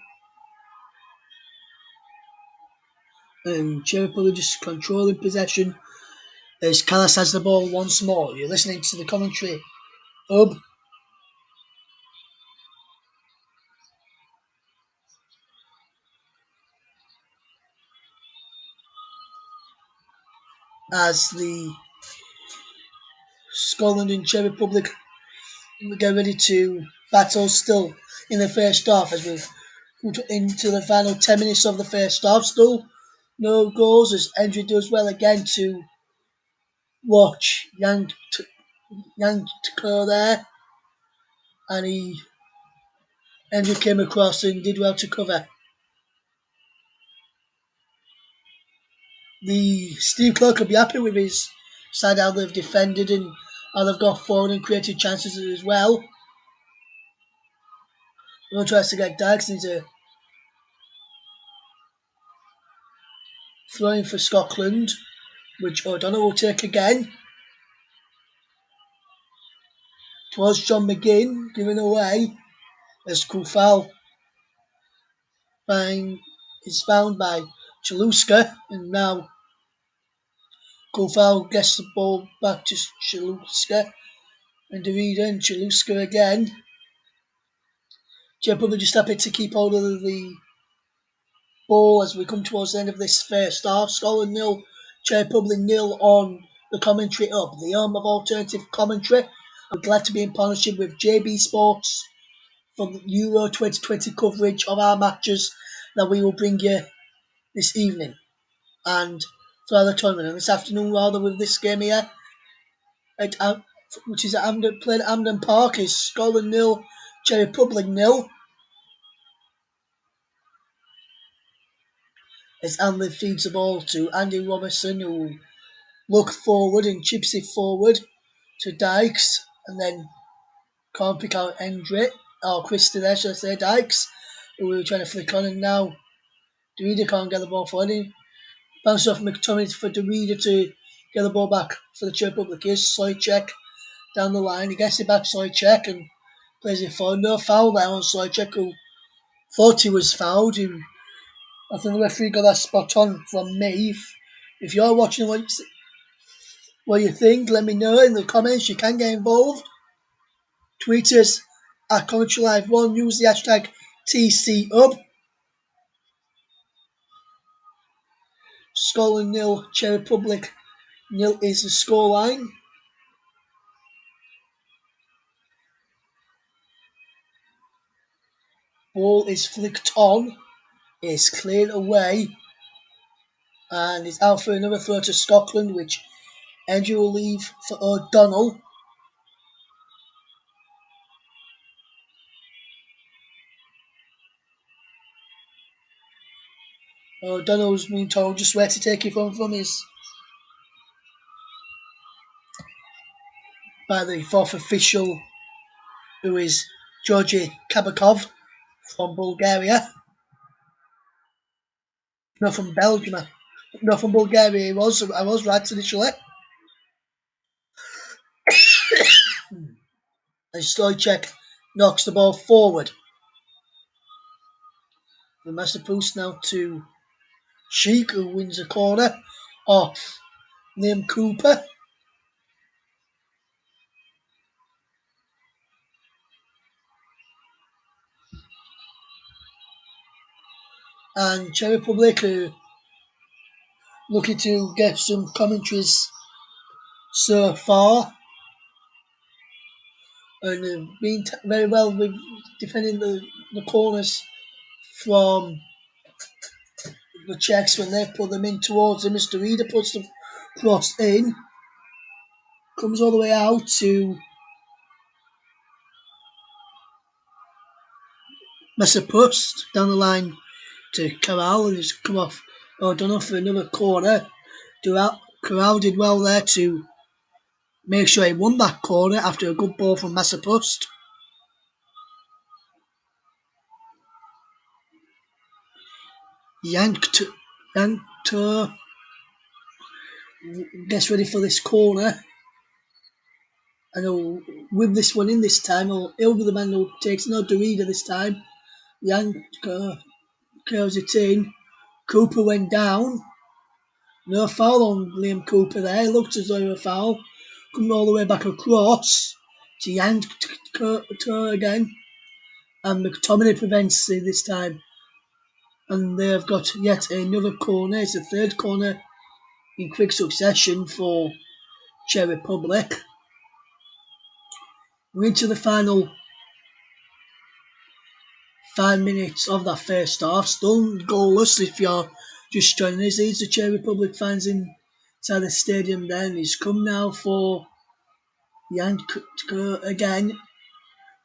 And Czech Republic just controlling possession as Callas has the ball once more. You're listening to the commentary hub. As the Scotland and Czech Republic get ready to battle still in the first half as we've into the final 10 minutes of the first half. Still no goals as Endre does well again to watch Yank to go there. And Endre came across and did well to cover. Steve Clarke will be happy with his side how they've defended and how they've got forward and created chances as well. One tries to get Dykes into throwing for Scotland, which O'Donnell will take again. towards John McGinn, giving away as Kufal is found by Chaluska, and now Kufal gets the ball back to Chaluska, and Derrida and Chaluska again. Czech Republic just happy to keep hold of the ball as we come towards the end of this first half. Scotland 0, Czech Republic 0 on the commentary up. The home of alternative commentary. I'm glad to be in partnership with JB Sports for the Euro 2020 coverage of our matches that we will bring you this evening and throughout the tournament. And this afternoon, rather, with this game here, which is played at Hampden Park, is Scotland 0, Czech Republic 0. As Anley feeds the ball to Andy Robertson, who look forward and chips it forward to Dykes, and then can't pick out Hendry, or Christie there, should I say, Dykes, who we were trying to flick on, and now Derrida can't get the ball forward. He bounces off McTominay for Derrida to get the ball back for the Czech Republic. Here's Stoichek down the line. He gets it back, Stoichek, and plays it forward. No foul there on Stoichek, who thought he was fouled. I think the referee got that spot on from me. If you're watching what you think, let me know in the comments. You can get involved. Tweet us at Commentary Live 1. Use the hashtag TCUB. Scotland 0, Czech Republic 0 is the scoreline. Ball is flicked on. It's cleared away. And it's out for another throw to Scotland, which Andrew will leave for O'Donnell. O'Donnell's been told just where to take it from is by the fourth official, who is Georgi Kabakov from Bulgaria. No, from Belgium. No, from Bulgaria. I was right initially. And Stoichek knocks the ball forward. The master post now to Sheik, who wins a corner off Liam Cooper. And Czech Republic are looking to get some commentaries so far, and have been very well with defending the corners from the Czechs when they put them in towards them. Mr. Reader puts the cross in, comes all the way out to Messapust, down the line to Corral, and he's come off O'Donnell for another corner. Corral did well there to make sure he won that corner after a good ball from Messapust. Yanked gets ready for this corner. And with this one in this time, he'll be the man who takes no Derrida this time. Yank curls it in. Cooper went down. No foul on Liam Cooper there. It looked as though a foul. Coming all the way back across to Yank again. And McTominay prevents it this time. And they've got yet another corner. It's the third corner in quick succession for Czech Republic. We're into the final 5 minutes of that first half. Still goalless if you're just joining us. These are Czech Republic fans inside the stadium then. He's come now for Jan again.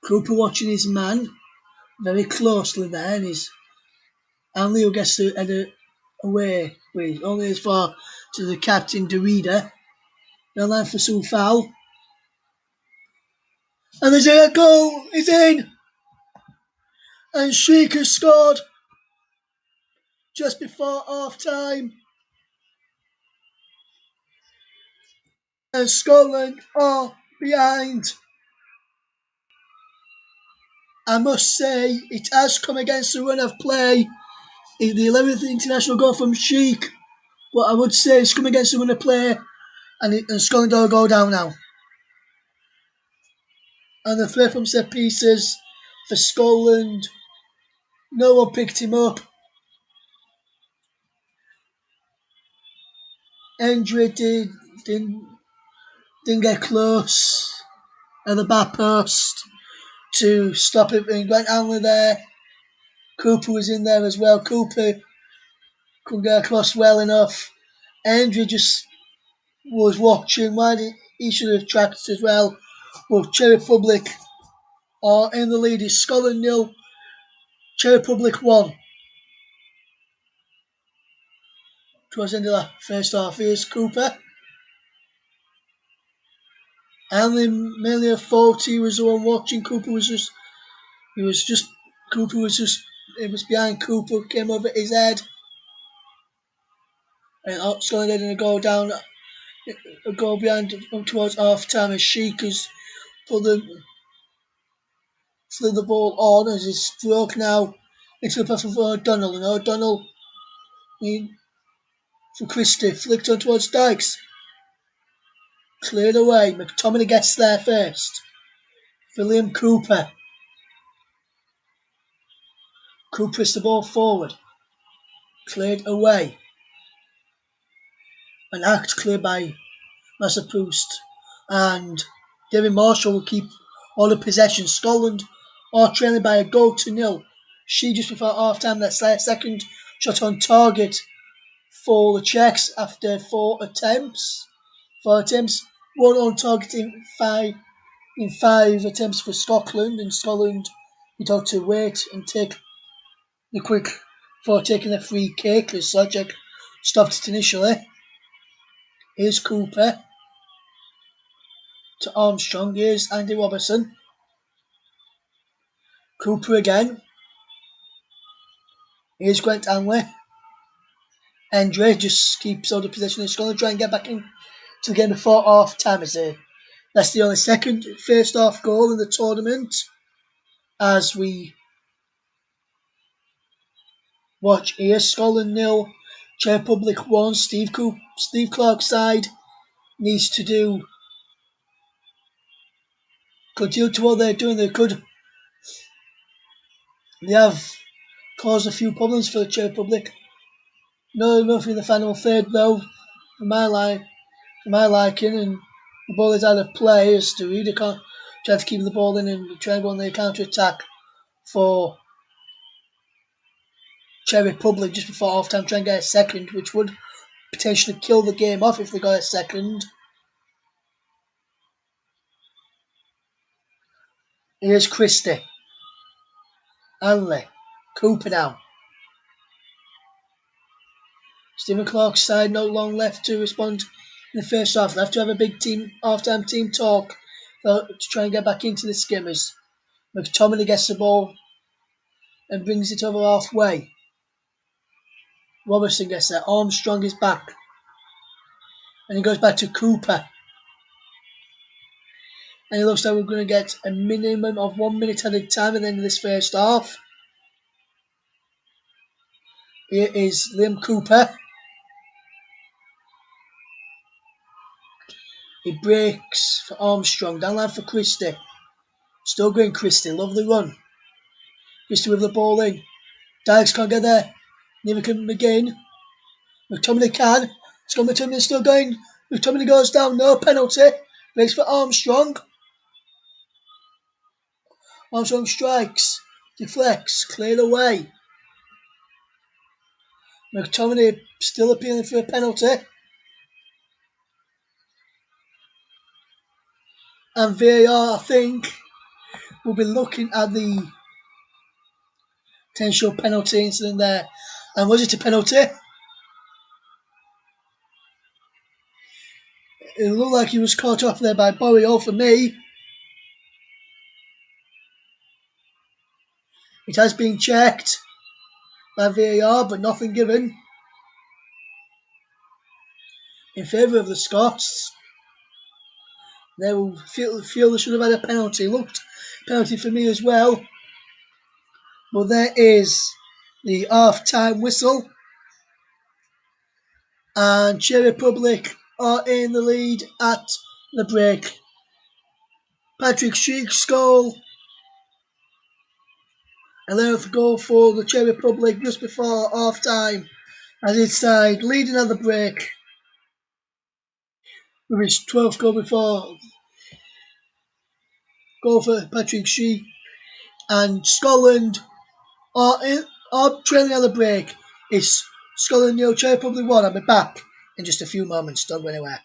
Cooper watching his man very closely there, and Leo gets to head away with only as far to the captain Derrida. The line for Soufal. And there's a goal! It's in! And Sheik has scored just before half time. And Scotland are behind I must say, it has come against the run of play in the 11th international goal from Sheik, but I would say it's come against the run of play, and Scotland will go down now. And the threat from set pieces for Scotland, no one picked him up. Andre didn't get close at the back post to stop it. And Grant Hanley there. Cooper was in there as well. Cooper couldn't get across well enough. Andre just was watching. He should have tracked as well. But Czech Republic are in the lead. It's Scotland 0, Czech Republic 1. Towards the end of that first half, here's Cooper. Hanley mainly a fault. He was the one watching. Cooper was just it was behind Cooper, came over his head, and Scotland heading a goal down, a goal behind towards half time as Sheik has flew the ball on as it's stroke now into the path of O'Donnell, and O'Donnell for Christie, flicked on towards Dykes, cleared away. McTominay gets there first for Liam Cooper. Cooper is the ball forward, cleared away. An act cleared by Massaproust, and David Marshall will keep all the possession. Scotland are trailing by a goal to nil. She just before half time, that's their second shot on target for the Czechs after four attempts. One on target in five attempts for Scotland, and Scotland would have to wait and take the quick for taking a free kick as Sajak stopped it initially. Here's Cooper to Armstrong. Here's Andy Robertson. Cooper again. Here's Grant Hanley. Andre just keeps all the possession. He's going to try and get back into the game before half time. That's the only second first half goal in the tournament. As we watch here, Scotland 0, Czech Republic 1. Steve Clark's side needs to continue to what they're doing. They have caused a few problems for the Czech Republic. No, nothing in the final third though, for my liking, and the ball is out of play as to Reader can't try to keep the ball in and try and go on the counter attack for Czech Republic just before half time, try and get a second, which would potentially kill the game off if they got a second. Here's Christie. Hanley. Cooper now. Stephen Clark's side not long left to respond in the first half. They have to have a big half-time team talk to try and get back into the skimmers. McTominay gets the ball and brings it over halfway. Robertson gets there. Armstrong is back. And he goes back to Cooper. And it looks like we're going to get a minimum of 1 minute added time at the end of this first half. Here is Liam Cooper. He breaks for Armstrong. Down line for Christie. Still going Christie. Lovely run. Christie with the ball in. Dykes can't get there. Neither can McGinn. McTominay can. McTominay still going. McTominay goes down. No penalty. Breaks for Armstrong. Armstrong strikes. Deflects. Cleared away. McTominay still appealing for a penalty. And VAR, I think, will be looking at the potential penalty incident there. And was it a penalty? It looked like he was caught off there by Borio for me. It has been checked by VAR, but nothing given in favour of the Scots. They will feel they should have had a penalty. Looked penalty for me as well. But there is the half-time whistle, and Czech Republic are in the lead at the break. Patrick Schick's goal, and then a goal for the Czech Republic just before half-time, as its side leading at the break with his 12th goal before goal for Patrick Schick, and Scotland are trailing at the break. It's Scotland 0, Czech Republic 1. I'll be back in just a few moments. Don't go anywhere.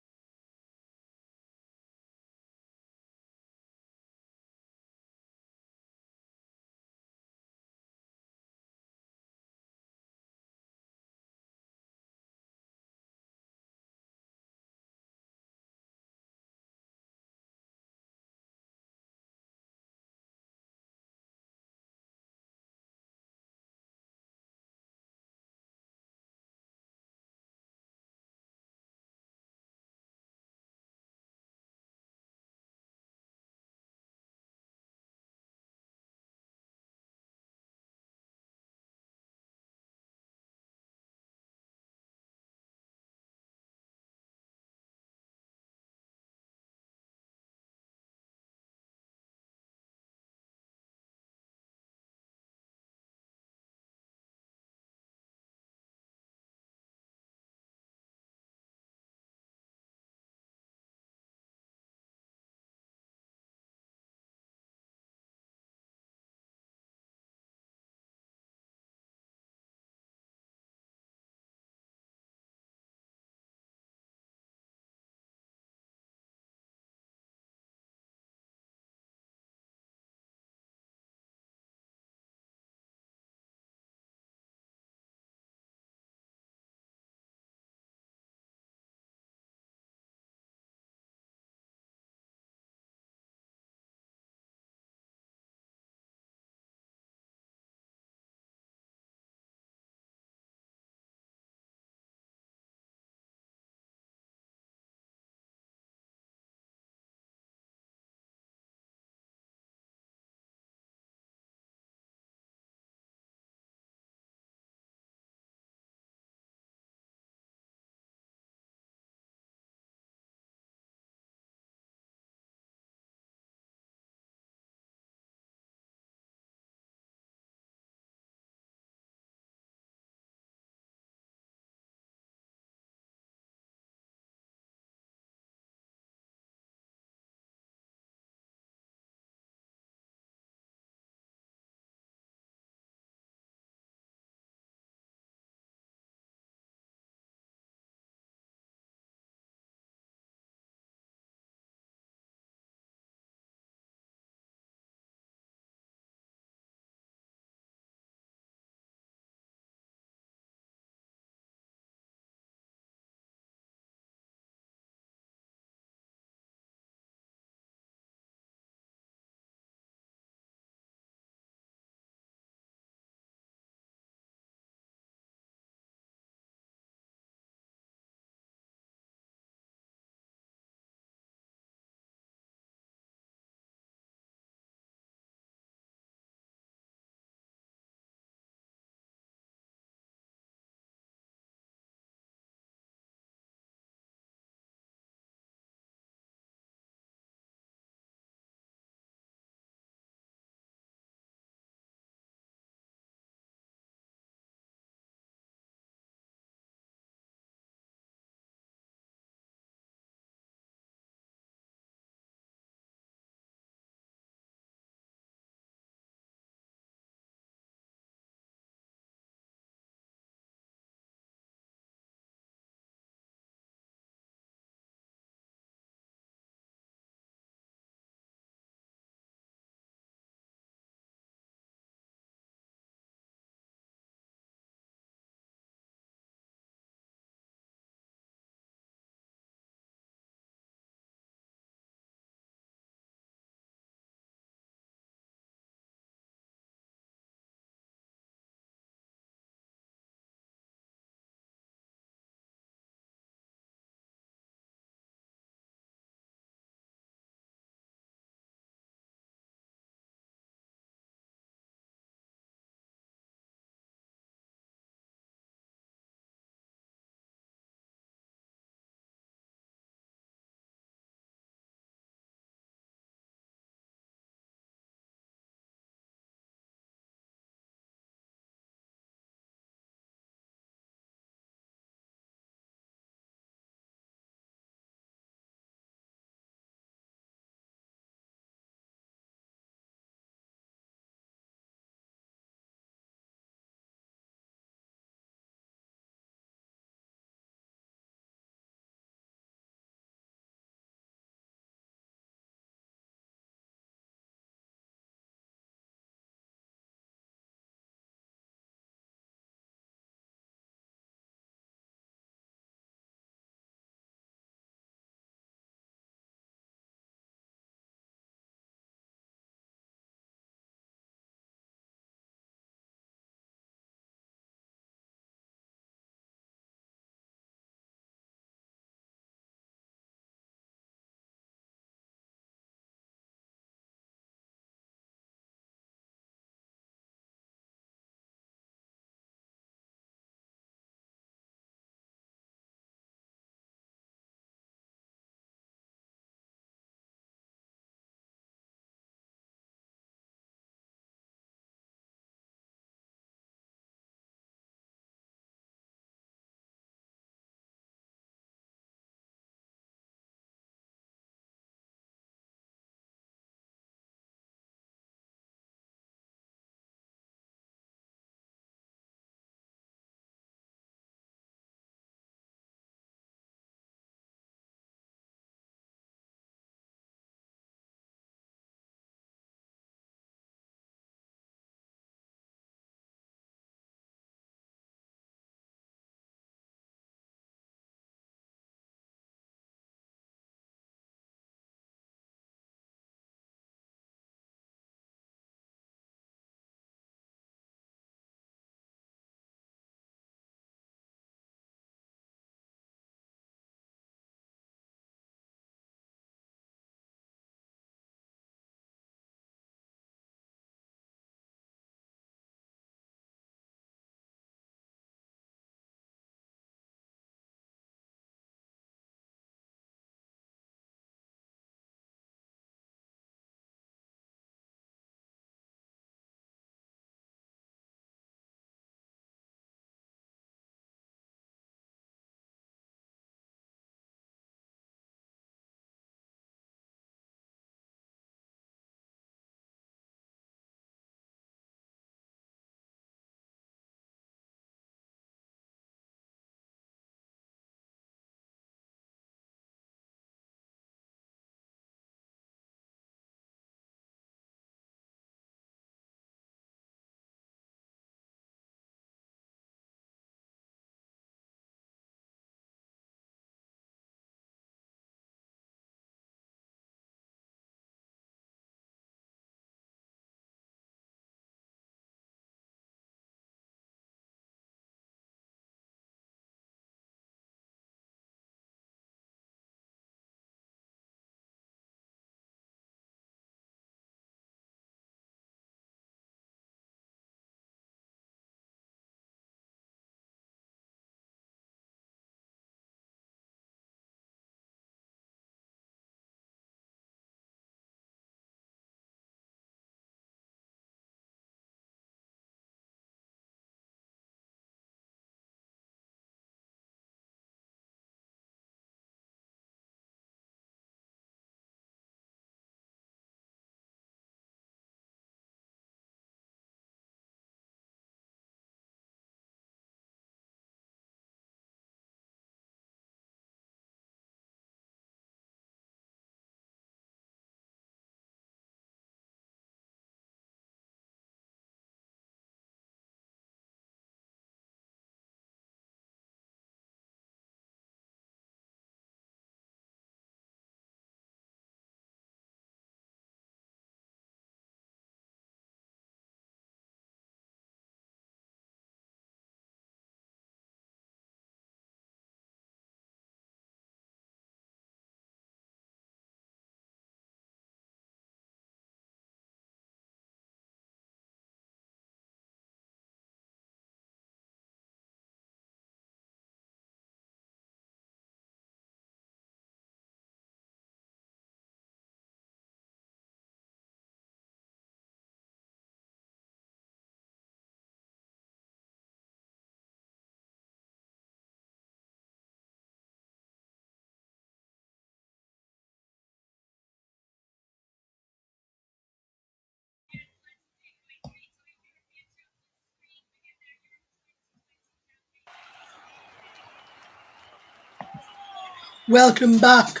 Welcome back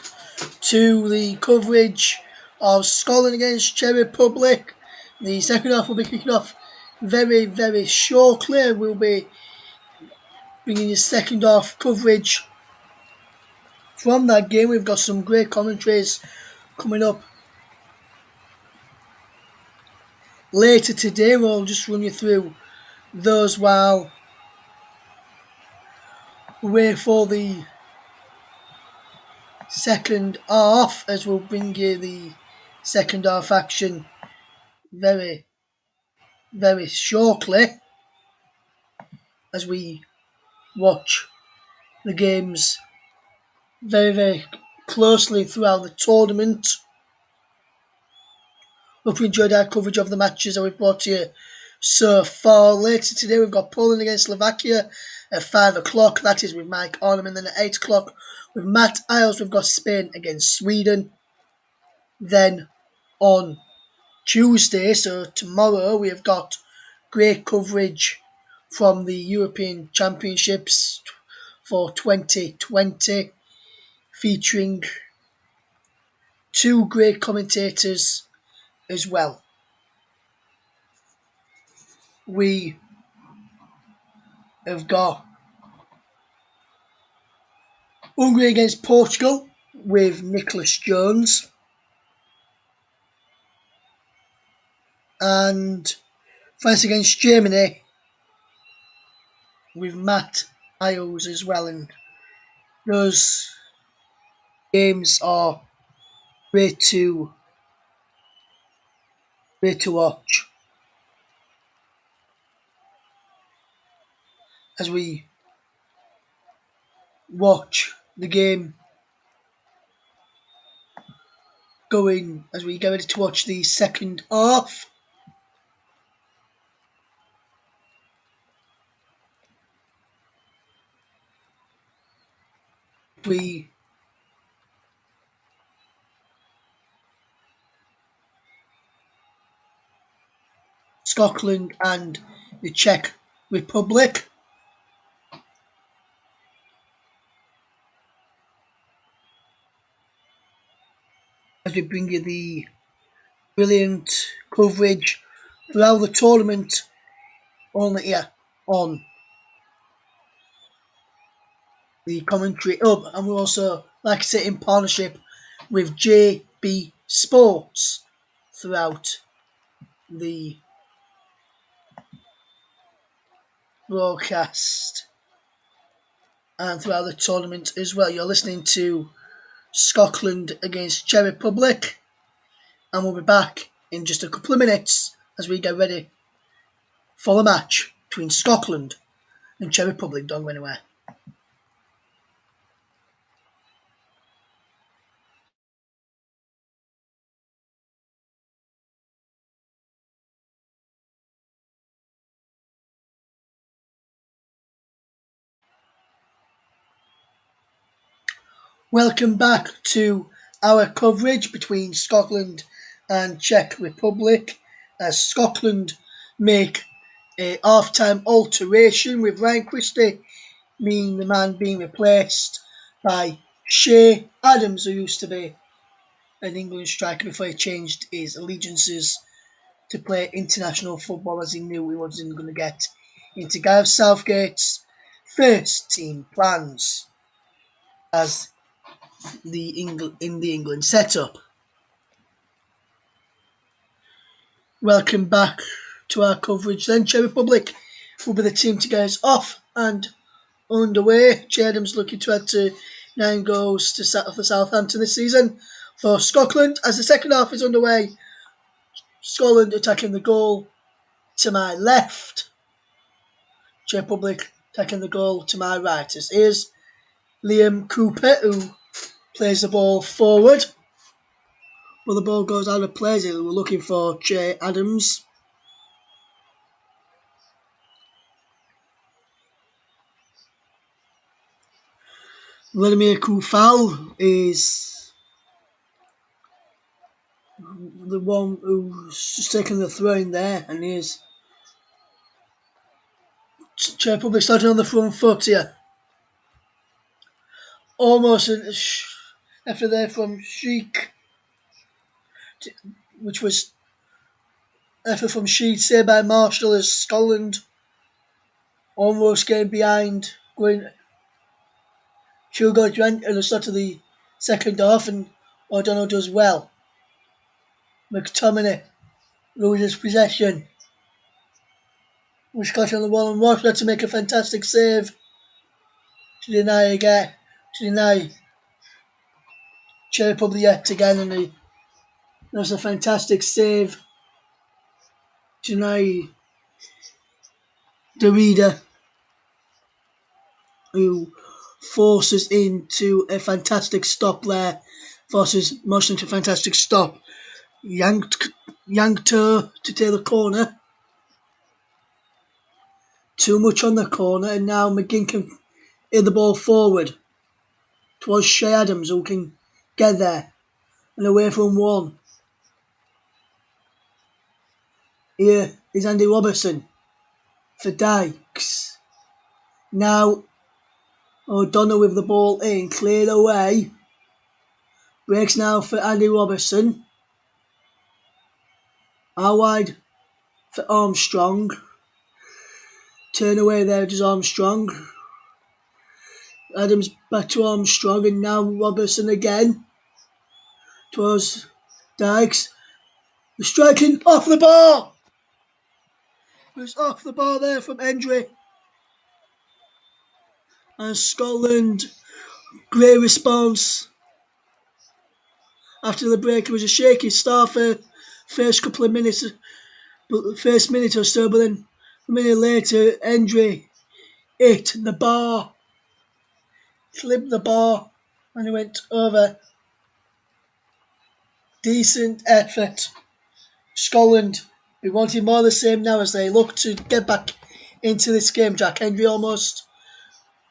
to the coverage of Scotland against Czech Republic. The second half will be kicking off very, very shortly. We'll be bringing you second half coverage from that game. We've got some great commentaries coming up later today. We'll just run you through those while we wait for the second half, as we'll bring you the second half action very, very shortly as we watch the games very, very closely throughout the tournament. Hope you enjoyed our coverage of the matches that we've brought to you so far. Later today, we've got Poland against Slovakia at 5 o'clock. That is with Mike Orneman. Then at 8 o'clock, with Matt Isles, we've got Spain against Sweden. Then on Tuesday, so tomorrow, we have got great coverage from the European Championships for 2020, featuring two great commentators as well. We have got Hungary against Portugal with Nicholas Jones, and France against Germany with Matt Isles as well. And those games are great to watch as we watch the game going, as we get ready to watch the second half. We Scotland and the Czech Republic. As we bring you the brilliant coverage throughout the tournament only here on the commentary hub, and we're also, like I say, in partnership with JB Sports throughout the broadcast and throughout the tournament as well. You're listening to Scotland against Czech Republic, and we'll be back in just a couple of minutes as we get ready for the match between Scotland and Czech Republic. Don't go anywhere. Welcome back to our coverage between Scotland and Czech Republic, as Scotland make a half-time alteration with Ryan Christie being the man being replaced by Shea Adams, who used to be an England striker before he changed his allegiances to play international football, as he knew he wasn't going to get into Gareth Southgate's first team plans as in the England setup. Welcome back to our coverage then. Czech Republic will be the team to get us off and underway. Shea Adams looking to add to 9 goals to set off for Southampton this season. For Scotland, as the second half is underway, Scotland attacking the goal to my left, Czech Republic attacking the goal to my right. As is Liam Cooper, who plays the ball forward. Well, the ball goes out of play. We're looking for Shea Adams. Vladimir Koufal is the one who's just taking the throw in there, and he's Czech Republic starting on the front foot here. almost after there from Sheik, which was effort from Sheik, saved by Marshall as Scotland almost getting behind, going 2 goals behind at the start of the second half, and O'Donnell does well. McTominay loses possession. With Scotland on the wall, and Ross had to make a fantastic save to deny Czech Republic yet again, and that was a fantastic save to deny the reader, who forces into a fantastic stop there, forces Mosh into a fantastic stop. Yanked her to take the corner. Too much on the corner, and now McGinn can hit the ball forward towards Shea Adams, who can get there and away from one. Here is Andy Robertson for Dykes. Now O'Donnell with the ball in, cleared away. Breaks now for Andy Robertson. Out wide for Armstrong. Turn away there does Armstrong. Adams back to Armstrong, and now Robertson again towards Dykes. The striking off the bar. It was off the bar there from Hendry. And Scotland, great response. After the break, it was a shaky start for first couple of minutes, first minute or so, but then a minute later, Hendry hit the bar, flipped the bar, and it went over. Decent effort. Scotland be wanting more of the same now as they look to get back into this game. Jack Hendry almost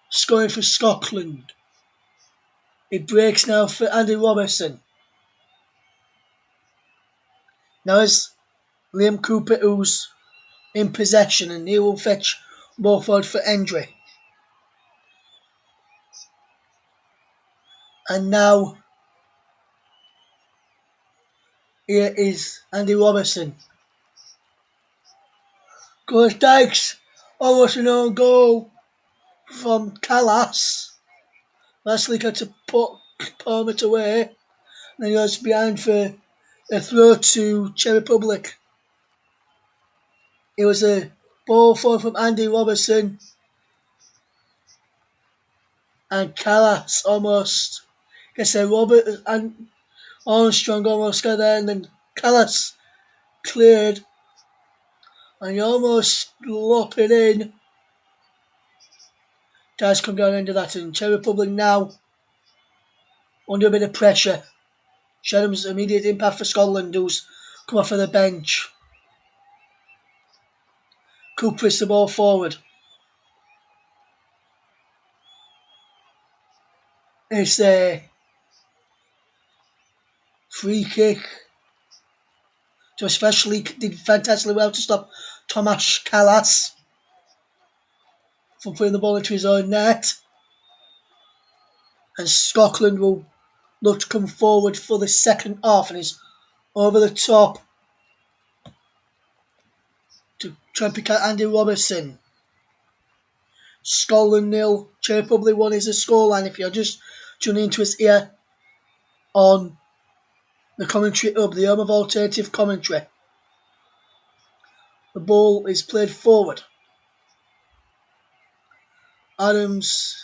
scoring for Scotland. It breaks now for Andy Robertson. Now it's Liam Cooper who's in possession, and he will fetch ball forward for Hendry. And now here is Andy Robertson. Goes Dykes, almost an own goal from Callas. Lastly got to put Palmer away, and then he goes behind for a throw to Czech Republic. It was a ball forward from Andy Robertson, and Callas almost gets there. Robert and Armstrong almost got there, and then Callas cleared, and you almost lop it in. Guys come down into that, and Czech Republic now under a bit of pressure. Shadham's immediate impact for Scotland, who's come off of the bench. Cooper is the ball forward. It's a free kick. To especially did fantastically well to stop Tomasz Callas from putting the ball into his own net. And Scotland will look to come forward for the second half, and is over the top to try and pick out Andy Robertson. Scotland 0, Czech Republic 1 is the scoreline if you're just tuning into us here on the commentary hub, the home of alternative commentary. The ball is played forward. Adams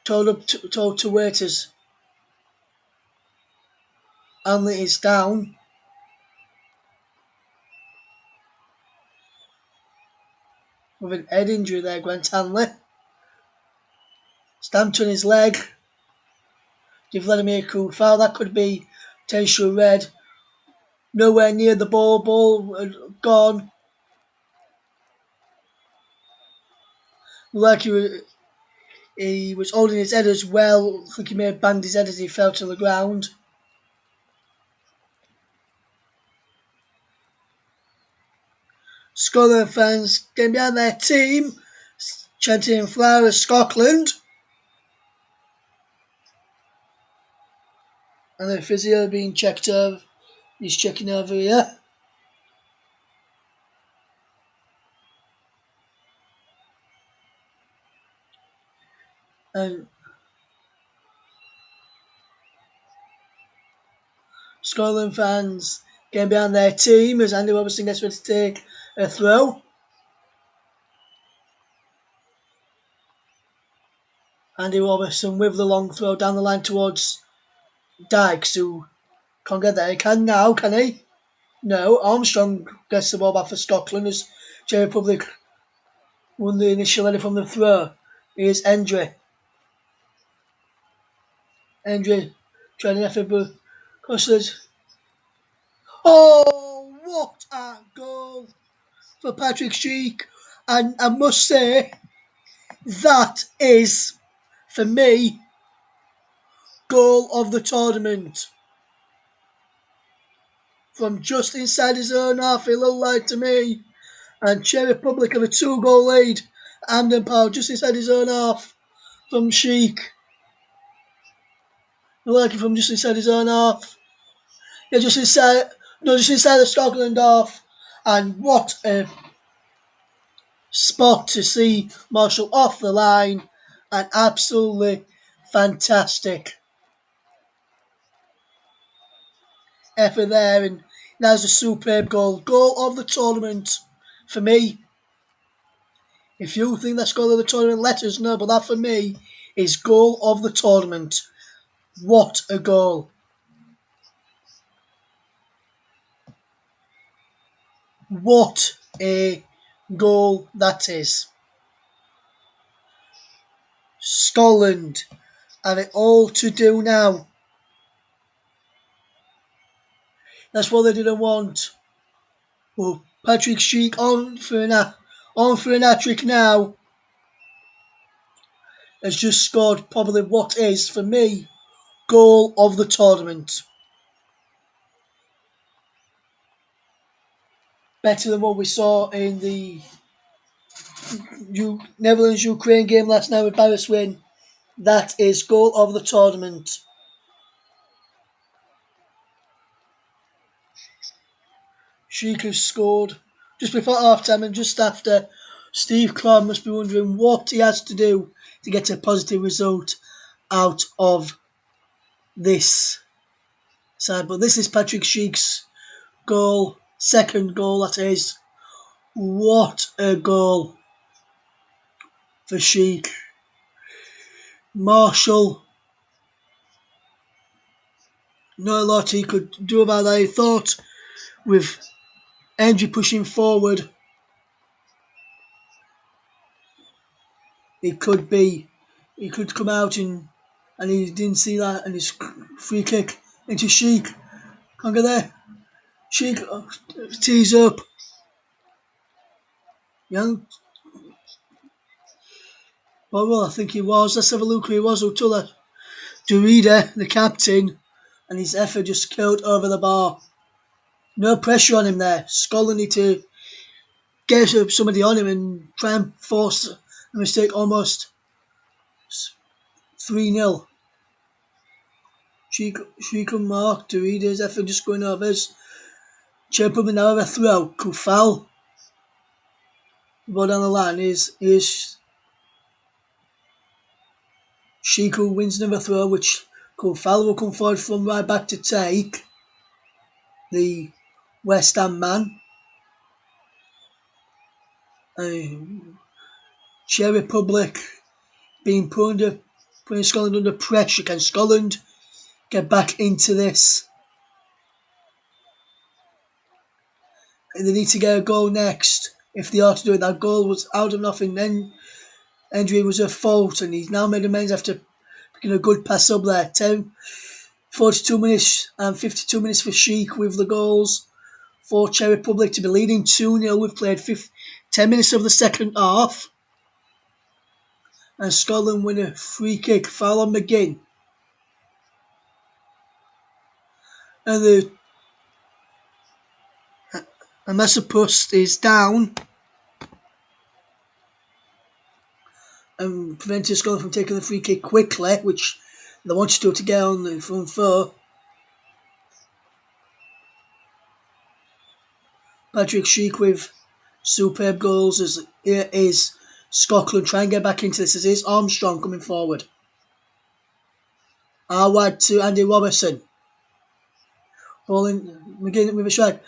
told to waiters. Hanley is down. With an head injury there, Grant Hanley. Stamped on his leg. Give Vladimir Cool foul. That could be potential red. Nowhere near the ball. Ball gone. Like he was holding his head as well. I think he may have banged his head as he fell to the ground. Scotland fans getting behind their team, chanting in flower of Scotland. And the physio being checked over. He's checking over here. And Scotland fans getting behind their team as Andy Robertson gets ready to take a throw. Andy Robertson with the long throw down the line towards Dykes, who can't get there. He can now, can he? No. Armstrong gets the ball back for Scotland as Czech Republic won the initial header from the throw. Here's Endre. Endre trying to effort, but Costas. Oh, what a goal for Patrick Schick. And I must say, that is, for me, goal of the tournament. From just inside his own half, it looked like to me. And Czech Republic have a 2-goal lead. Hamden Power just inside his own half from Schick. Like it from just inside his own half. Yeah, just inside the Scotland half. And what a spot to see Marshall off the line. And absolutely fantastic effort there. And that was a superb goal. Goal of the tournament for me. If you think that's goal of the tournament, let us know. But that for me is goal of the tournament. What a goal. What a goal that is. Scotland have it all to do now. That's what they didn't want. Well, Patrick Schick on for an hat-trick now. Has just scored probably what is, for me, goal of the tournament. Better than what we saw in the Netherlands-Ukraine game last night with Paris win. That is goal of the tournament. Schick has scored just before half-time and just after. Steve Clark must be wondering what he has to do to get a positive result out of this side. But this is Patrick Schick's goal, second goal that is. What a goal for Schick. Marshall, not a lot he could do about that. He thought with Endre pushing forward, he could come out and he didn't see that, and his free kick into Schick. Can't get there. Schick tees up. Young. Well, I think he was. Let's have a look who he was. Utula Durida, the captain, and his effort just killed over the bar. No pressure on him there. Scotland need to get somebody on him and try and force a mistake almost 3-0. Schick and Mark Durida's effort just going over his. Chamberlain now have a throw. Could foul. The ball down the line is Schick who wins another throw, which could foul will come forward from right back to take the West Ham man. Czech Republic being putting Scotland under pressure. Can Scotland get back into this? And they need to get a goal next. If they are to do it, that goal was out of nothing. Then Endre was a fault, and he's now made amends after picking a good pass up there. 42 minutes and 52 minutes for Schick with the goals for Czech Republic to be leading 2-0. We've played 10 minutes of the second half. And Scotland win a free kick, foul on McGinn. And the Massapost is down and preventing Scotland from taking the free kick quickly, which they wanted to get on the front foot. Patrick Schick with superb goals as here is Scotland trying to get back into this as is Armstrong coming forward. Out wide to Andy Robertson. Bowling McGinn with a strike.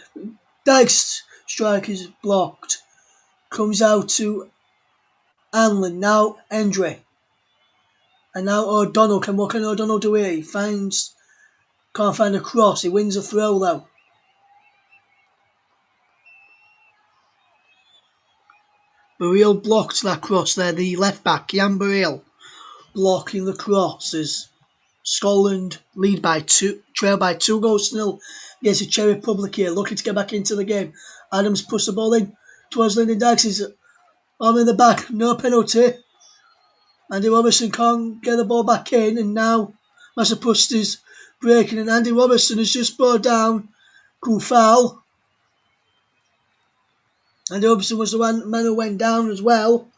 Dyke's strike is blocked. Comes out to Anlin. Now Endre. And now O'Donnell. What can O'Donnell do here? He can't find a cross. He wins a throw though. Burrell blocked that cross there. The left back, Jan Burrell, blocking the cross as Scotland trail by 2-0 against the Czech Republic here, looking to get back into the game. Adams puts the ball in towards Lyndon Dykes. He's arm in the back, no penalty. Andy Robertson can't get the ball back in, and now Massapust is breaking, and Andy Robertson has just brought down Foul. Andy Robertson was the man who went down as well,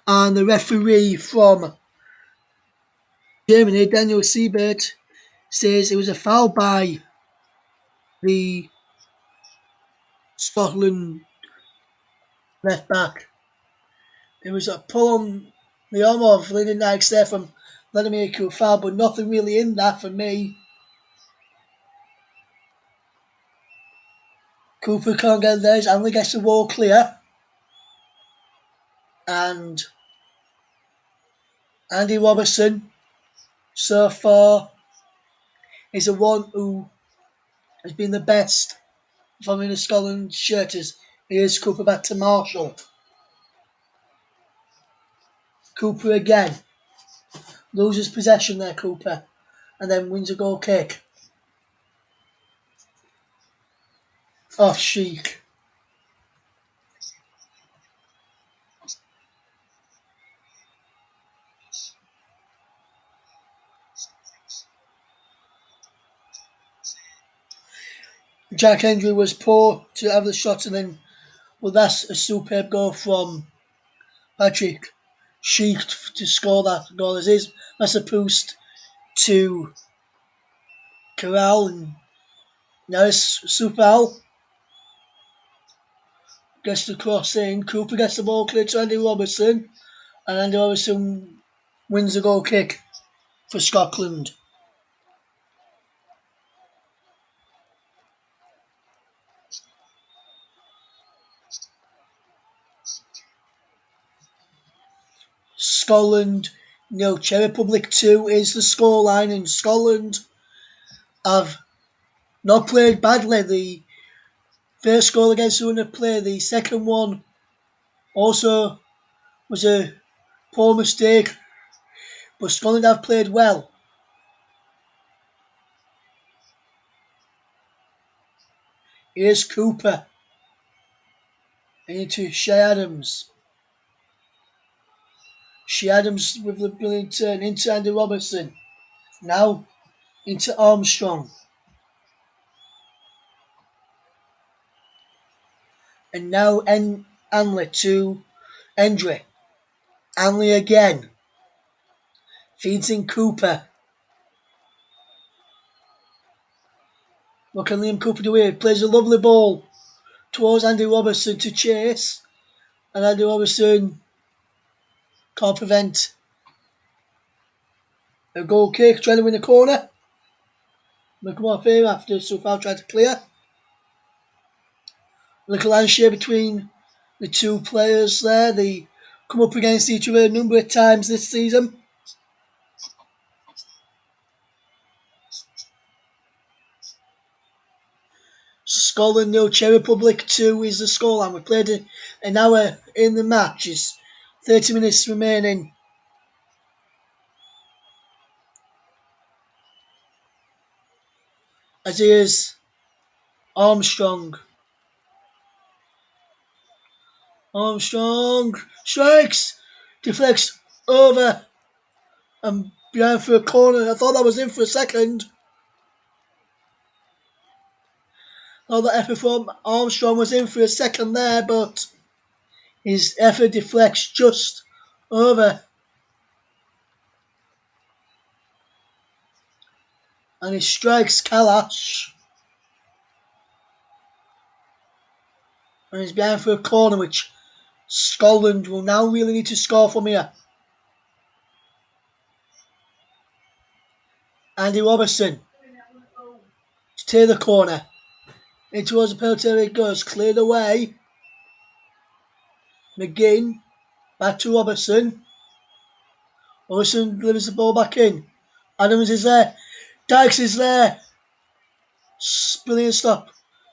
and the referee from Germany, Daniel Siebert, says it was a foul by the Scotland left back. It was a pull on the arm of Lyndon Dykes there from Vladimir Foul, but nothing really in that for me. Cooper can't get there, Anley gets the wall clear. And Andy Robertson, so far, is the one who has been the best from in the Scotland shirt. Here's Cooper back to Marshall. Cooper again. Loses possession there, Cooper. And then wins a goal kick. Off Sheik. Jack Hendry was poor to have the shot, and then, well, that's a superb goal from Patrick Sheik to score that goal. As is, that's a boost to Corral, and now it's Supal gets the cross in. Cooper gets the ball clear to Andy Robertson, and Andy Robertson wins the goal kick for Scotland. Scotland, no, Czech Republic 2 is the scoreline, and Scotland have not played badly. The first goal against the winner play, the second one also was a poor mistake, but Scotland have played well. Here's Cooper into Shea Adams. Shea Adams with the brilliant turn into Andy Robertson. Now into Armstrong. And now Anley to Endre. Anley again. Feeds in Cooper. What can Liam Cooper do here? Plays a lovely ball towards Andy Robertson to chase. And Andy Robertson can't prevent a goal kick. Trying to win the corner. Look come off here after Sufal tried to clear. Little handshake between the two players there. They come up against each other a number of times this season. Scotland 0, Czech Republic 2 is the scoreline. We played an hour in the match. It's 30 minutes remaining. As here's Armstrong. Armstrong strikes, deflects over and behind for a corner. I thought that was in for a second. Thought that effort from Armstrong was in for a second there, but his effort deflects just over. And he strikes Kalash. And he's behind for a corner, which Scotland will now really need to score from here. Andy Robertson to take the corner. In towards the penalty area it goes. Cleared away. McGinn. Back to Robertson. Robertson delivers the ball back in. Adams is there. Dykes is there. Brilliant stop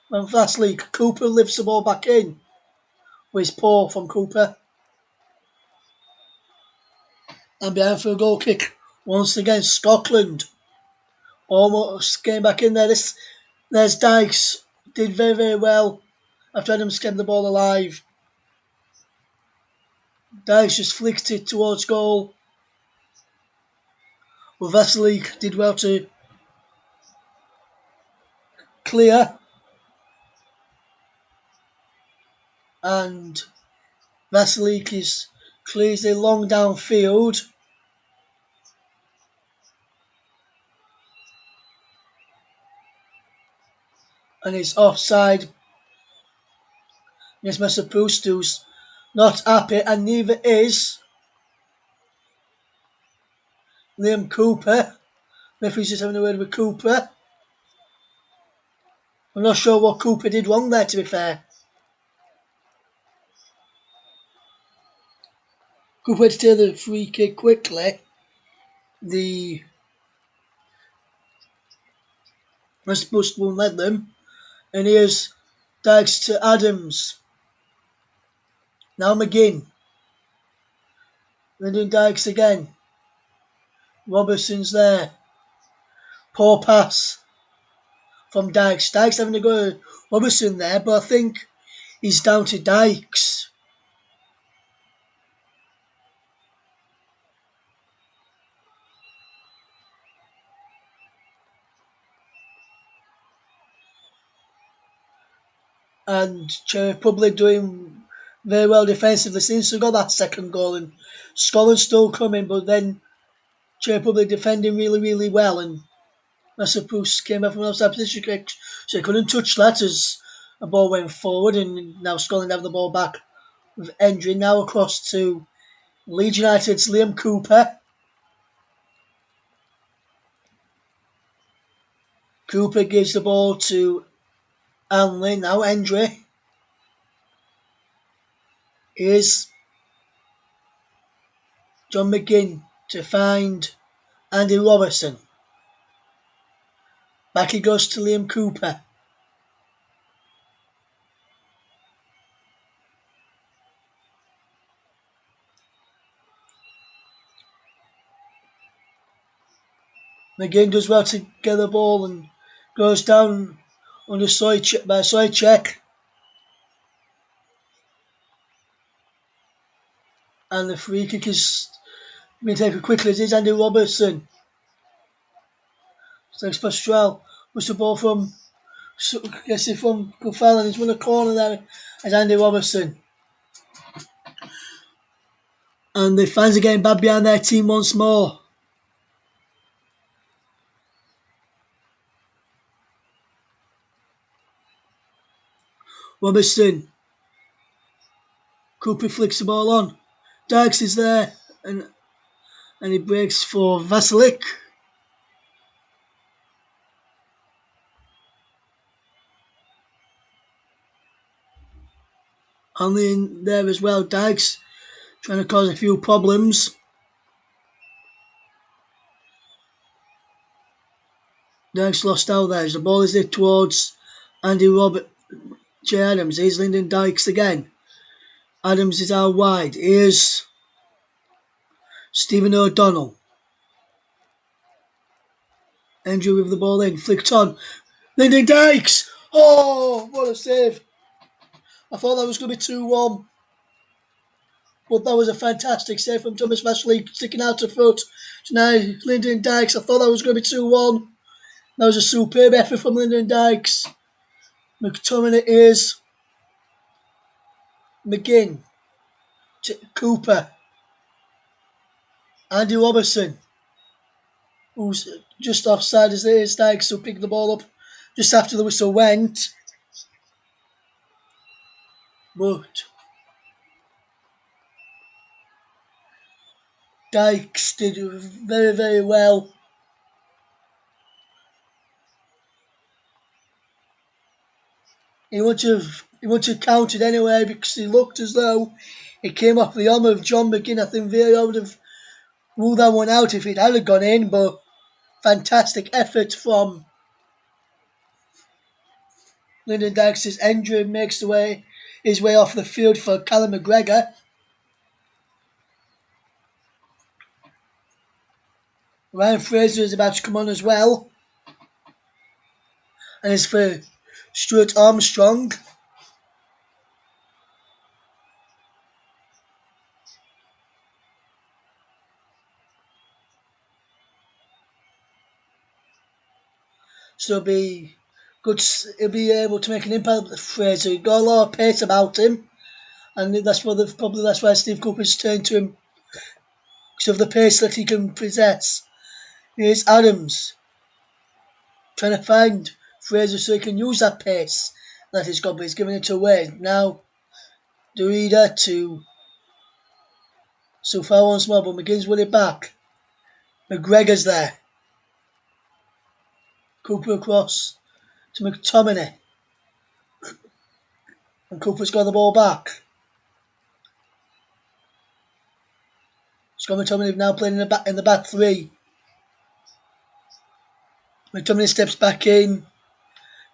from Vasley. Cooper lifts the ball back in. With his paw from Cooper. And behind for a goal kick. Once again, Scotland. Almost came back in there. There's Dykes. Did very, very well after Adams kept the ball alive. Dykes just flicked it towards goal. But Vasiliki did well to clear. And Vasiliki clears a long downfield. And it's offside. Yes, Mr. Proust, who's not happy, and neither is Liam Cooper. Referee's just having a word with Cooper. I'm not sure what Cooper did wrong there, to be fair. Cooper had to take the free kick quickly. The West Bust won't let them. And here's Dykes to Adams. Now McGinn. Lyndon Dykes again. Robertson's there. Poor pass from Dykes. Dykes having to go to Robertson there, but I think he's down to Dykes. And Czech Republic doing very well defensively since we got that second goal, and Scotland still coming, but then Czech Republic defending really, really well, and Massaprus came up from outside position, so he couldn't touch that as the ball went forward, and now Scotland have the ball back with Hendry. Now across to Leeds United's Liam Cooper. Cooper gives the ball to Anley. Now Hendry. Here's John McGinn to find Andy Robertson. Back he goes to Liam Cooper. McGinn does well to get the ball and goes down under Soychek. And the free kick is being taken quickly as is Andy Robertson. Thanks Pastrell. Puts the ball from Kufal, and he's won a corner there as Andy Robertson. And the fans are getting back behind their team once more. Robertson. Cooper flicks the ball on. Dykes is there and he breaks for Vasilik. Only in there as well, Dykes trying to cause a few problems. Dykes lost out there as the ball is hit towards Andy J. Adams. Here's Lyndon Dykes again. Adams is out wide. Here's Stephen O'Donnell. Andrew with the ball in. Flicked on. Lyndon Dykes! Oh, what a save. I thought that was going to be 2-1. But that was a fantastic save from Thomas Vashley, sticking out to foot. So now Lyndon Dykes, I thought that was going to be 2-1. That was a superb effort from Lyndon Dykes. McTominay is McGinn. Cooper. Andy Robertson, who's just offside as it is. Dykes who picked the ball up just after the whistle went. but Dykes did very, very well. He would have counted anyway because he looked as though it came off the arm of John McGinn. I think VAR would have ruled that one out if it had gone in, but fantastic effort from Lyndon Dykes as Andrew makes his way off the field for Callum McGregor. Ryan Fraser is about to come on as well. And it's for Stuart Armstrong. So he'll be able to make an impact with Fraser. He's got a lot of pace about him. And that's why Steve Cooper's turned to him because of the pace that he can possess. Here's Adams trying to find Fraser so he can use that pace that he's got, but he's giving it away. Now, the reader to so far once more, but McGinn's won it back. McGregor's there. Cooper across to McTominay. And Cooper's got the ball back. Scott McTominay now playing in the back three. McTominay steps back in.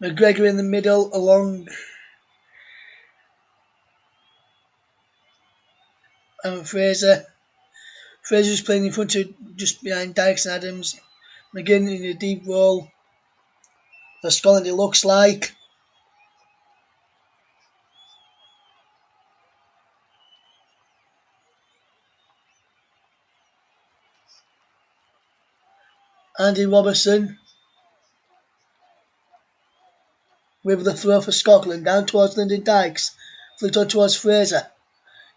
McGregor in the middle along Fraser. Fraser's playing in front of just behind Dykes and Adams. McGinn in a deep role. For Scotland it looks like. Andy Robertson with the throw for Scotland down towards Lyndon Dykes. Flicked on towards Fraser.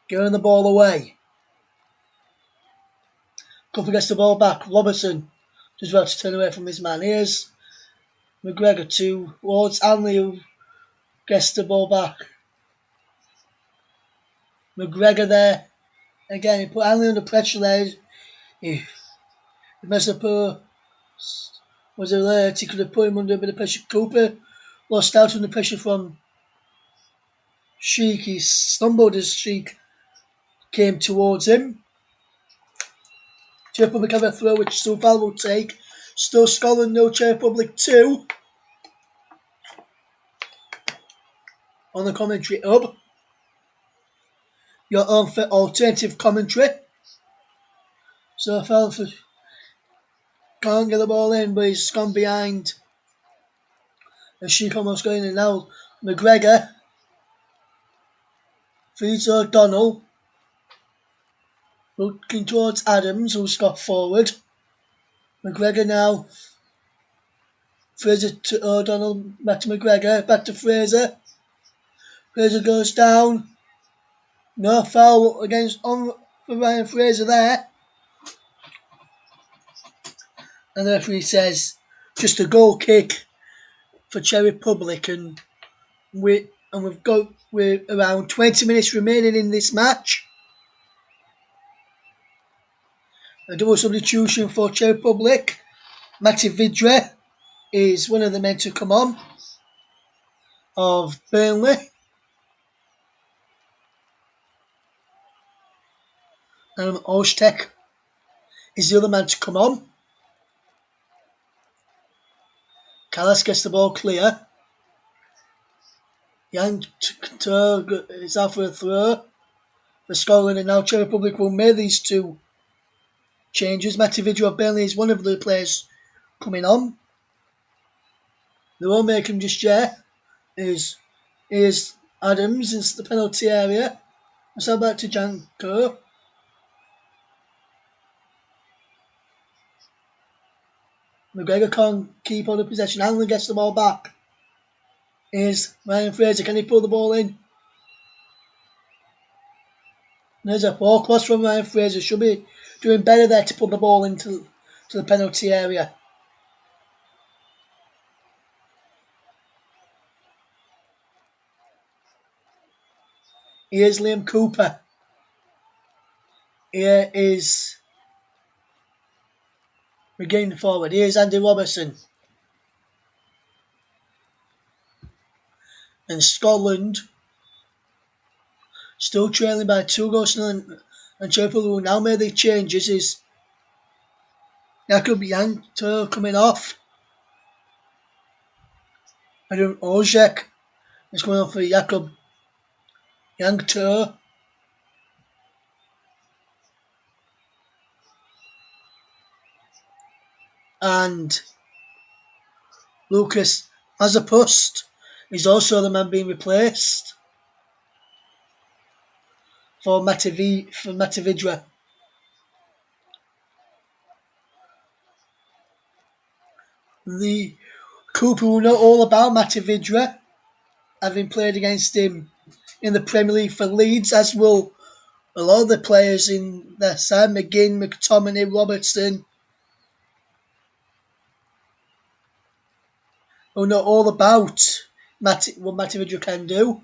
Giving the ball away. Cooper gets the ball back. Robertson just about to turn away from his man. Here's McGregor towards Anley who gets the ball back. McGregor there. Again, he put Anley under pressure there. If Mesopur was alert, he could have put him under a bit of pressure. Cooper lost out under pressure from Sheik. He stumbled as Sheik came towards him. Czech Republic have a throw which Stufal will take. Still Scotland 0, Czech Republic 2. On the commentary hub. Your own for alternative commentary. So Felford can't get the ball in, but he's gone behind. And Sheik almost going in now. McGregor feeds O'Donnell. Looking towards Adams, who's got forward. McGregor now. Fraser to O'Donnell, back to McGregor, back to Fraser. Fraser goes down. No foul for Ryan Fraser there. And the referee says just a goal kick for Czech Republic, and we've got around 20 minutes remaining in this match. A double substitution for Czech Republic. Mati Vidra is one of the men to come on of Burnley. And Ostek is the other man to come on. Callas gets the ball clear. Yang is out for a throw for Scotland, and now Czech Republic will make these two changes. Mati Vidra of Burnley is one of the players coming on. They won't make him just yet. Is Adams is the penalty area. So back to Janko. McGregor can't keep on the possession. Hanlon gets the ball back. Here's Ryan Fraser. Can he pull the ball in? There's a ball cross from Ryan Fraser. Should be doing better there to put the ball into the penalty area. Here's Liam Cooper. Here is regained forward. Here's Andy Robertson. And Scotland still trailing by 2 goals and Czech Republic who now made the changes is Jakub Jankto coming off. Adam Ozek is coming off for Jakub Jankto. And Lucas Mazepust is also the man being replaced for Matavidra. The Cooper will know all about Matavidra, having played against him in the Premier League for Leeds, as will a lot of the players in their side, McGinn, McTominay, Robertson, who know all about what Matavidra can do.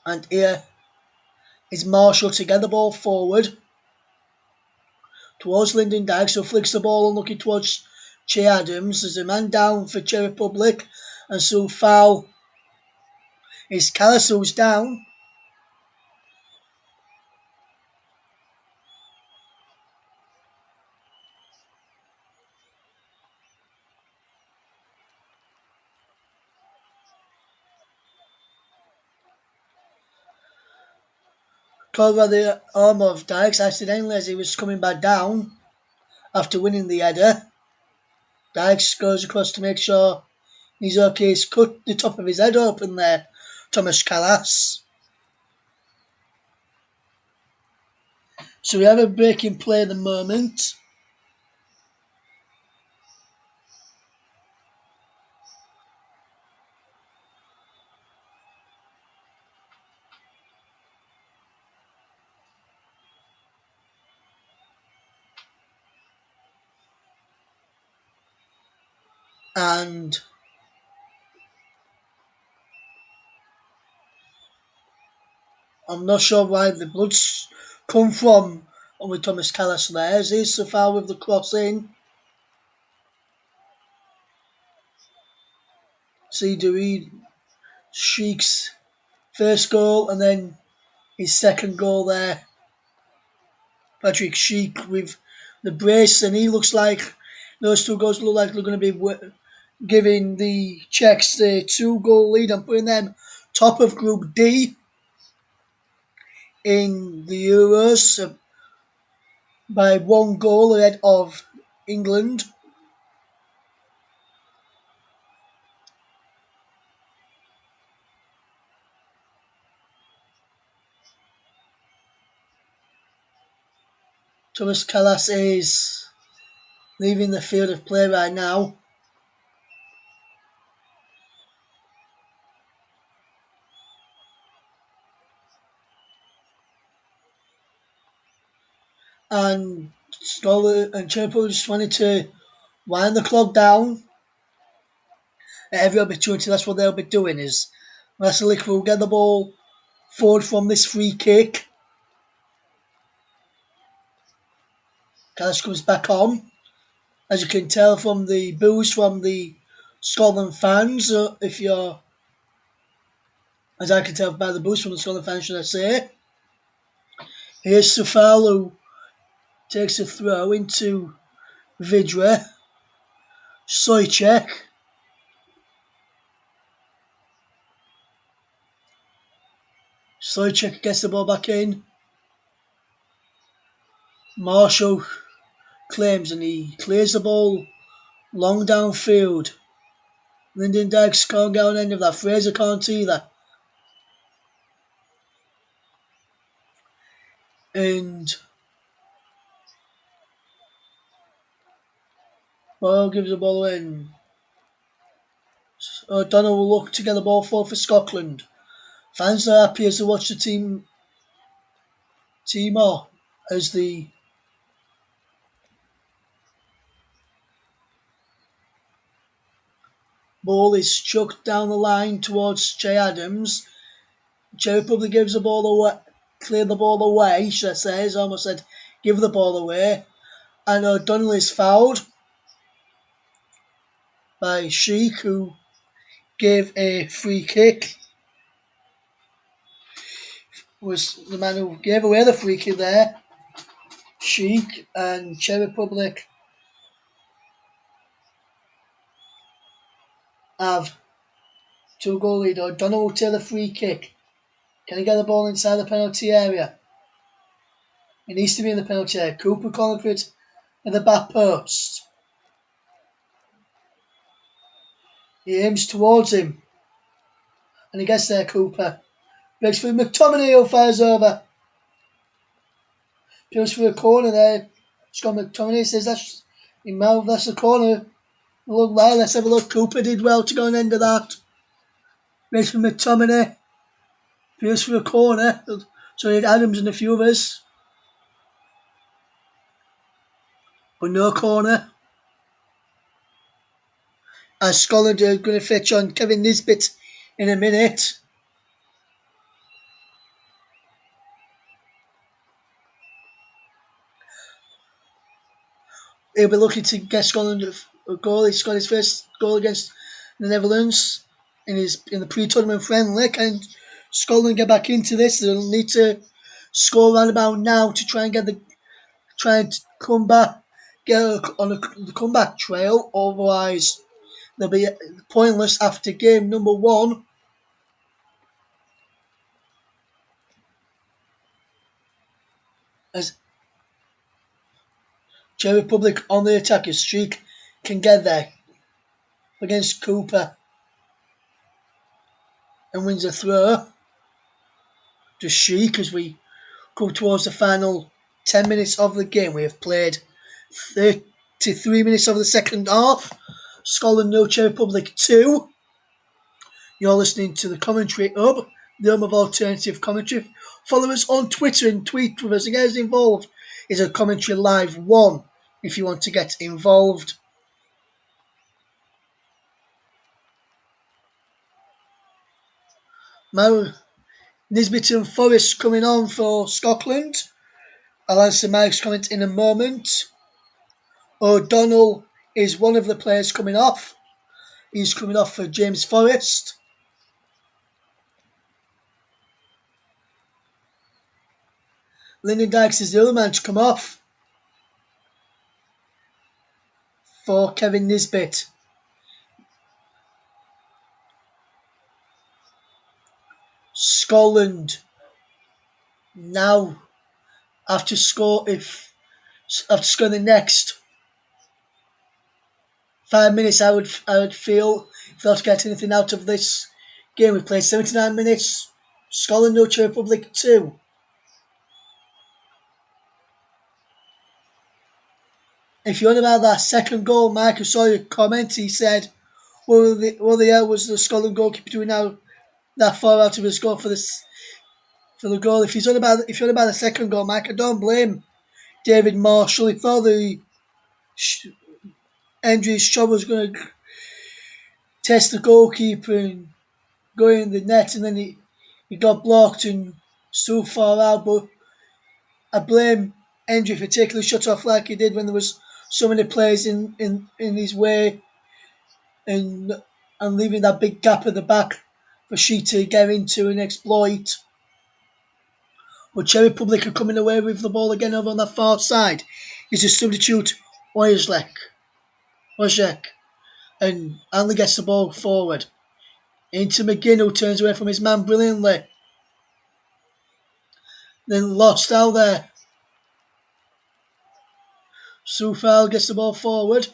And here is Marshall to get the ball forward towards Lyndon Dykes, who flicks the ball and looking towards Che Adams. There's a man down for Czech Republic, and so foul is Callis, who's down. Caught by the arm of Dykes accidentally as he was coming back down after winning the header. Dykes goes across to make sure he's okay. He's cut the top of his head open there, Thomas Callas. So we have a break in play at the moment. And I'm not sure why the blood's come from with Thomas Callas there. As he's so far with the cross in. See Dewey Sheik's first goal and then his second goal there. Patrick Sheik with the brace, and he looks like those 2 goals look like they're going to be giving the Czechs the 2-goal lead and putting them top of Group D in the Euros by 1 goal ahead of England. Thomas Callas is leaving the field of play right now. And Scotland and Czech Republic just wanted to wind the clock down at every opportunity. That's what they'll be doing is Vasilic will get the ball forward from this free kick. Callas comes back on. As you can tell from the boos from the Scotland fans, as I can tell by the boos from the Scotland fans, should I say. Here's Safal, who takes a throw into Vidra. Sojcek. Sojcek gets the ball back in. Marshall claims and he clears the ball long downfield. Lyndon Dykes can't get on any of that. Fraser can't either. And ball gives the ball away. And O'Donnell will look to get the ball forward for Scotland. Fans are happy as they watch the team more as the Ball is chucked down the line towards Che Adams. Czech Republic gives the ball away, clear the ball away, should I say. He's almost said give the ball away. And O'Donnell is fouled by Sheik, who gave a free kick. Was the man who gave away the free kick there. Sheik and Czech Republic have 2-goal lead. O'Donnell will take the free kick. Can he get the ball inside the penalty area? It needs to be in the penalty area. Cooper calling for it at the back post. He aims towards him. And he gets there, Cooper. Breaks through McTominay, who fires over. Goes for a corner there. Scott McTominay says that's the corner. Look there, let's have a look. Cooper did well to go and end of that. Breaks for McTominay. Goes for a corner. So he had Adams and a few others. But no corner. As Scotland are going to fetch on Kevin Nisbet in a minute. He'll be looking to get Scotland a goal. He's got his first goal against the Netherlands in the pre-tournament friendly. Can Scotland get back into this? They'll need to score around about now to try and come back, get on the comeback trail. Otherwise, they'll be pointless after game number 1. As Czech Republic on the attack, as Sheik can get there against Cooper and wins a throw to Sheik as we come towards the final 10 minutes of the game. We have played 33 minutes of the second half. Scotland 0, Czech Republic 2. You're listening to the Commentary Hub, the home of alternative commentary. Follow us on Twitter and tweet with us and get us involved. It's a Commentary Live 1 if you want to get involved. Now, Nisbet and Forrest coming on for Scotland. I'll answer Mike's comment in a moment. O'Donnell is one of the players coming off. He's coming off for James Forrest. Lyndon Dykes is the other man to come off for Kevin Nisbet. Scotland now have to score the next 5 minutes. I would feel if they're to get anything out of this game. We played 79 minutes. Scotland 0, Czech Republic 2. If you're on about that second goal, Mike, I saw your comment. He said, "What the hell was the Scotland goalkeeper doing now that far out of his goal for the goal?" If you're on about the second goal, Mike, I don't blame David Marshall. He thought the Andrew's shot was going to test the goalkeeper and go in the net, and then he got blocked and so far out. But I blame Andrew for taking the shot off like he did when there was so many players in his way and leaving that big gap at the back for Sheik to get into and exploit. But Czech Republic are coming away with the ball again over on that far side. He's a substitute Wojciech. And Anley gets the ball forward. Into McGinn, who turns away from his man brilliantly. Then lost out there. Soufal gets the ball forward.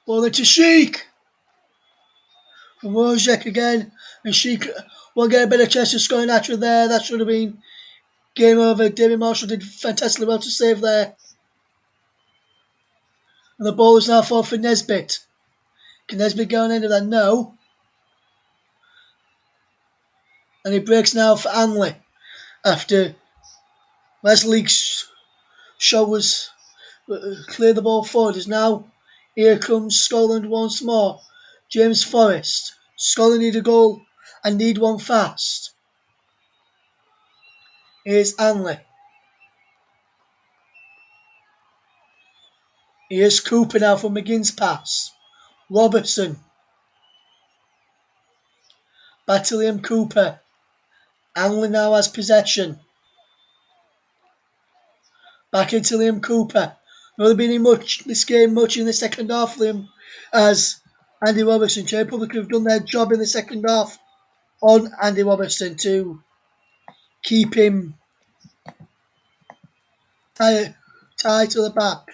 Ball into Sheik. From Wojciech again. And Sheik will get a better chance of scoring after there. That should have been game over. David Marshall did fantastically well to save there. And the ball is now for Nisbet. Can Nisbet go on end of that? No. And he breaks now for Anley. After Leslie's shot was clear the ball forward. Is now Here comes Scotland once more. James Forrest. Scotland need a goal and need one fast. Here's Hanley. Here's Cooper now for McGinn's pass. Robertson. Back to Liam Cooper. Hanley now has possession. Back into Liam Cooper. Not been in this game much in the second half, Liam, as Andy Robertson. Czech Republic have done their job in the second half on Andy Robertson to keep him tied to the back.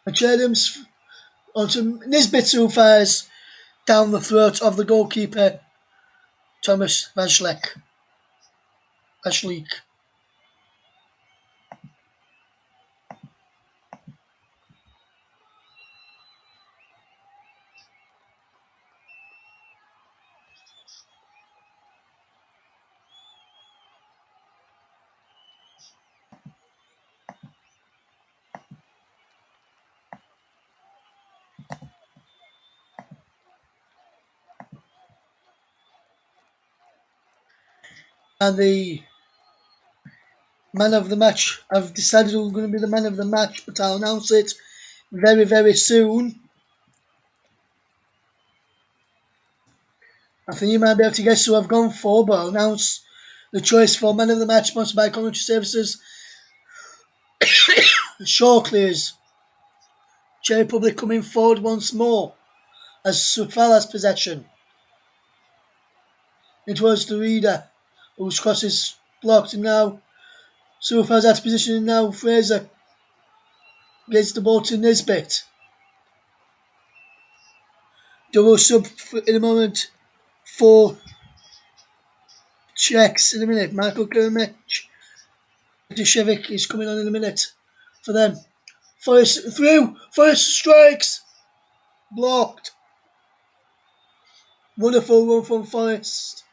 And Chadham's onto Nisbet, who fires down the throat of the goalkeeper, Thomas Vashleek. And the man of the match, I've decided who's going to be the man of the match, but I'll announce it very, very soon. I think you might be able to guess who I've gone for, but I'll announce the choice for man of the match sponsored by Community Services shortly as Czech Republic coming forward once more as Sufala's possession. It was the reader whose cross is blocked, and now Sufala's out of position, and now Fraser gets the ball to Nisbet. Double sub in a moment for Czechs in a minute. Michael Kermich. Dushevic is coming on in a minute for them. Forrest through. Forrest strikes. Blocked. Wonderful run from Forrest.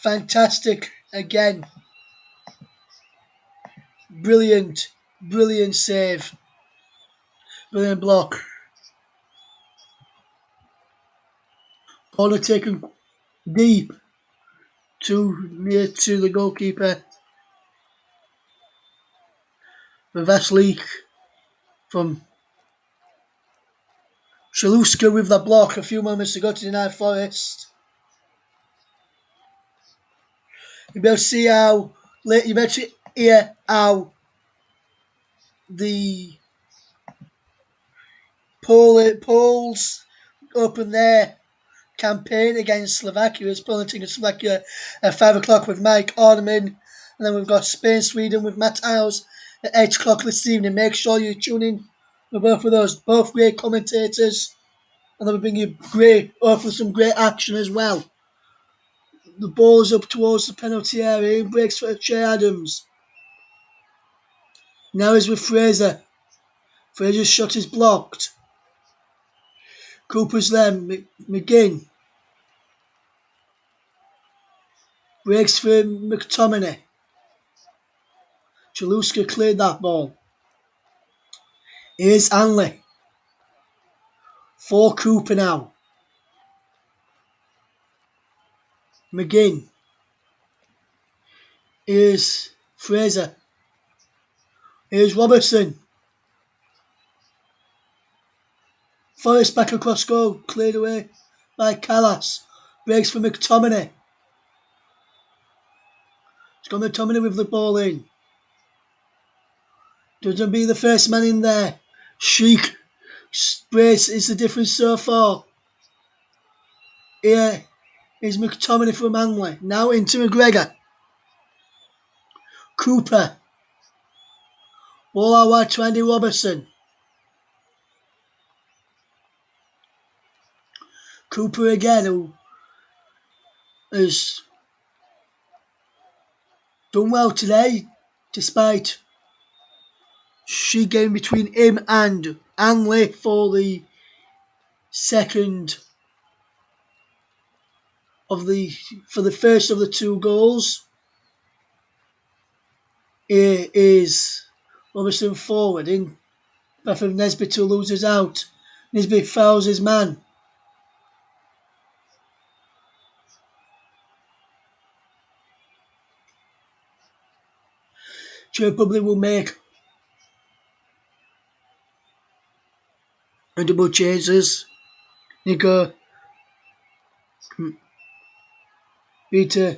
Fantastic again. Brilliant save. Brilliant block. Corner taken deep. Too near to the goalkeeper. The Vashleek from Shaluska with the block a few moments ago to deny Forrest. You better see how, you better hear how the Poles open their campaign against Slovakia. It's Poland taking Slovakia at 5 o'clock with Mike Orderman. And then we've got Spain, Sweden with Matt Iles at 8 o'clock this evening. Make sure you tune in for both of those. Both great commentators. And they'll bring you hopefully some great action as well. The ball's up towards the penalty area. He breaks for Che Adams. Now he's with Fraser. Fraser's shot is blocked. Cooper's there. McGinn. Breaks for McTominay. Chaluska cleared that ball. Here's Hanley. For Cooper now. McGinn. Here's Fraser. Here's Robertson. Forrest back across goal. Cleared away by Callas. Breaks for McTominay. It's got McTominay with the ball in. Doesn't be the first man in there. Sheik. Brace is the difference so far. Here is McTominay from Hanley. Now into McGregor. Cooper. Ball out wide to Andy Robertson. Cooper again, who has done well today, despite she getting between him and Hanley for the second for the first of the two goals. Here is Robertson forward in behalf of Nesbitt, who loses out. Nesbitt fouls his man. Czech Republic will make a double chasers. Nico Peter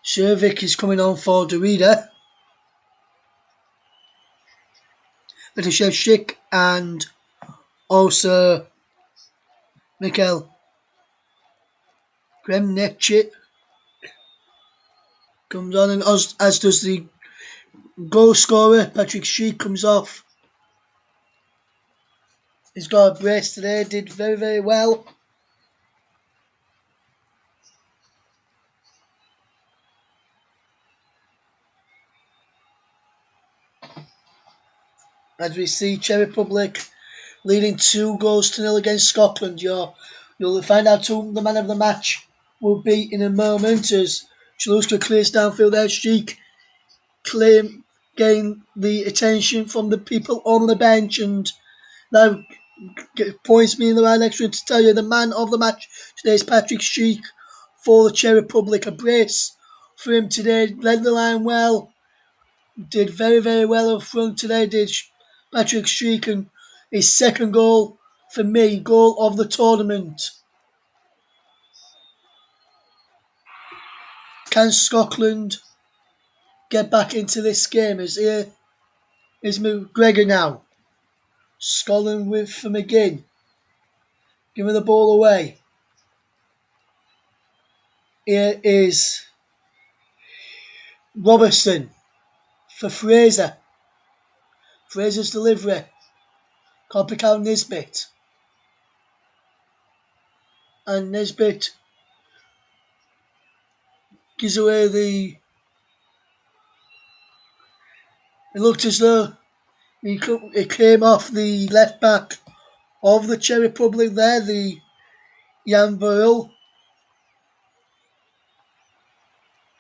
Shervik is coming on for Derrida. Petashevchik and also Mikhail Kremnechik comes on, and as does the goal scorer. Patrick Schick comes off. He's got a brace today, did very, very well. As we see Czech Republic leading 2-0 against Scotland. You'll find out who the man of the match will be in a moment as Chaluska clears downfield there. Schick gain the attention from the people on the bench, and now points me in the right direction to tell you the man of the match today is Patrick Schick for the Czech Republic. A brace for him today, led the line well, did very, very well up front today, did Patrick Schick, and his second goal for me, goal of the tournament. Can Scotland get back into this game? As here is McGregor now. Scotland with for McGinn. Giving the ball away. Here is Robertson for Fraser. Fraser's delivery. Can't pick out Nesbitt. And Nesbitt gives away the... It looked as though it came off the left back of the Czech Republic there, the Jan Burl.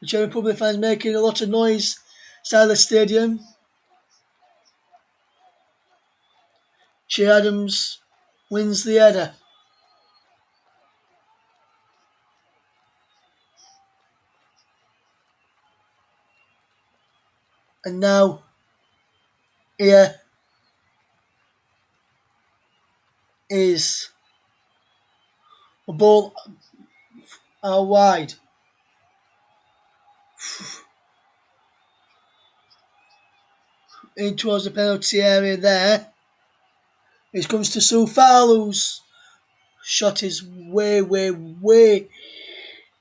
The Czech Republic fans making a lot of noise inside the stadium. Che Adams wins the header. And now, here is a ball out wide. In towards the penalty area there. It comes to Soufal, whose shot is way, way, way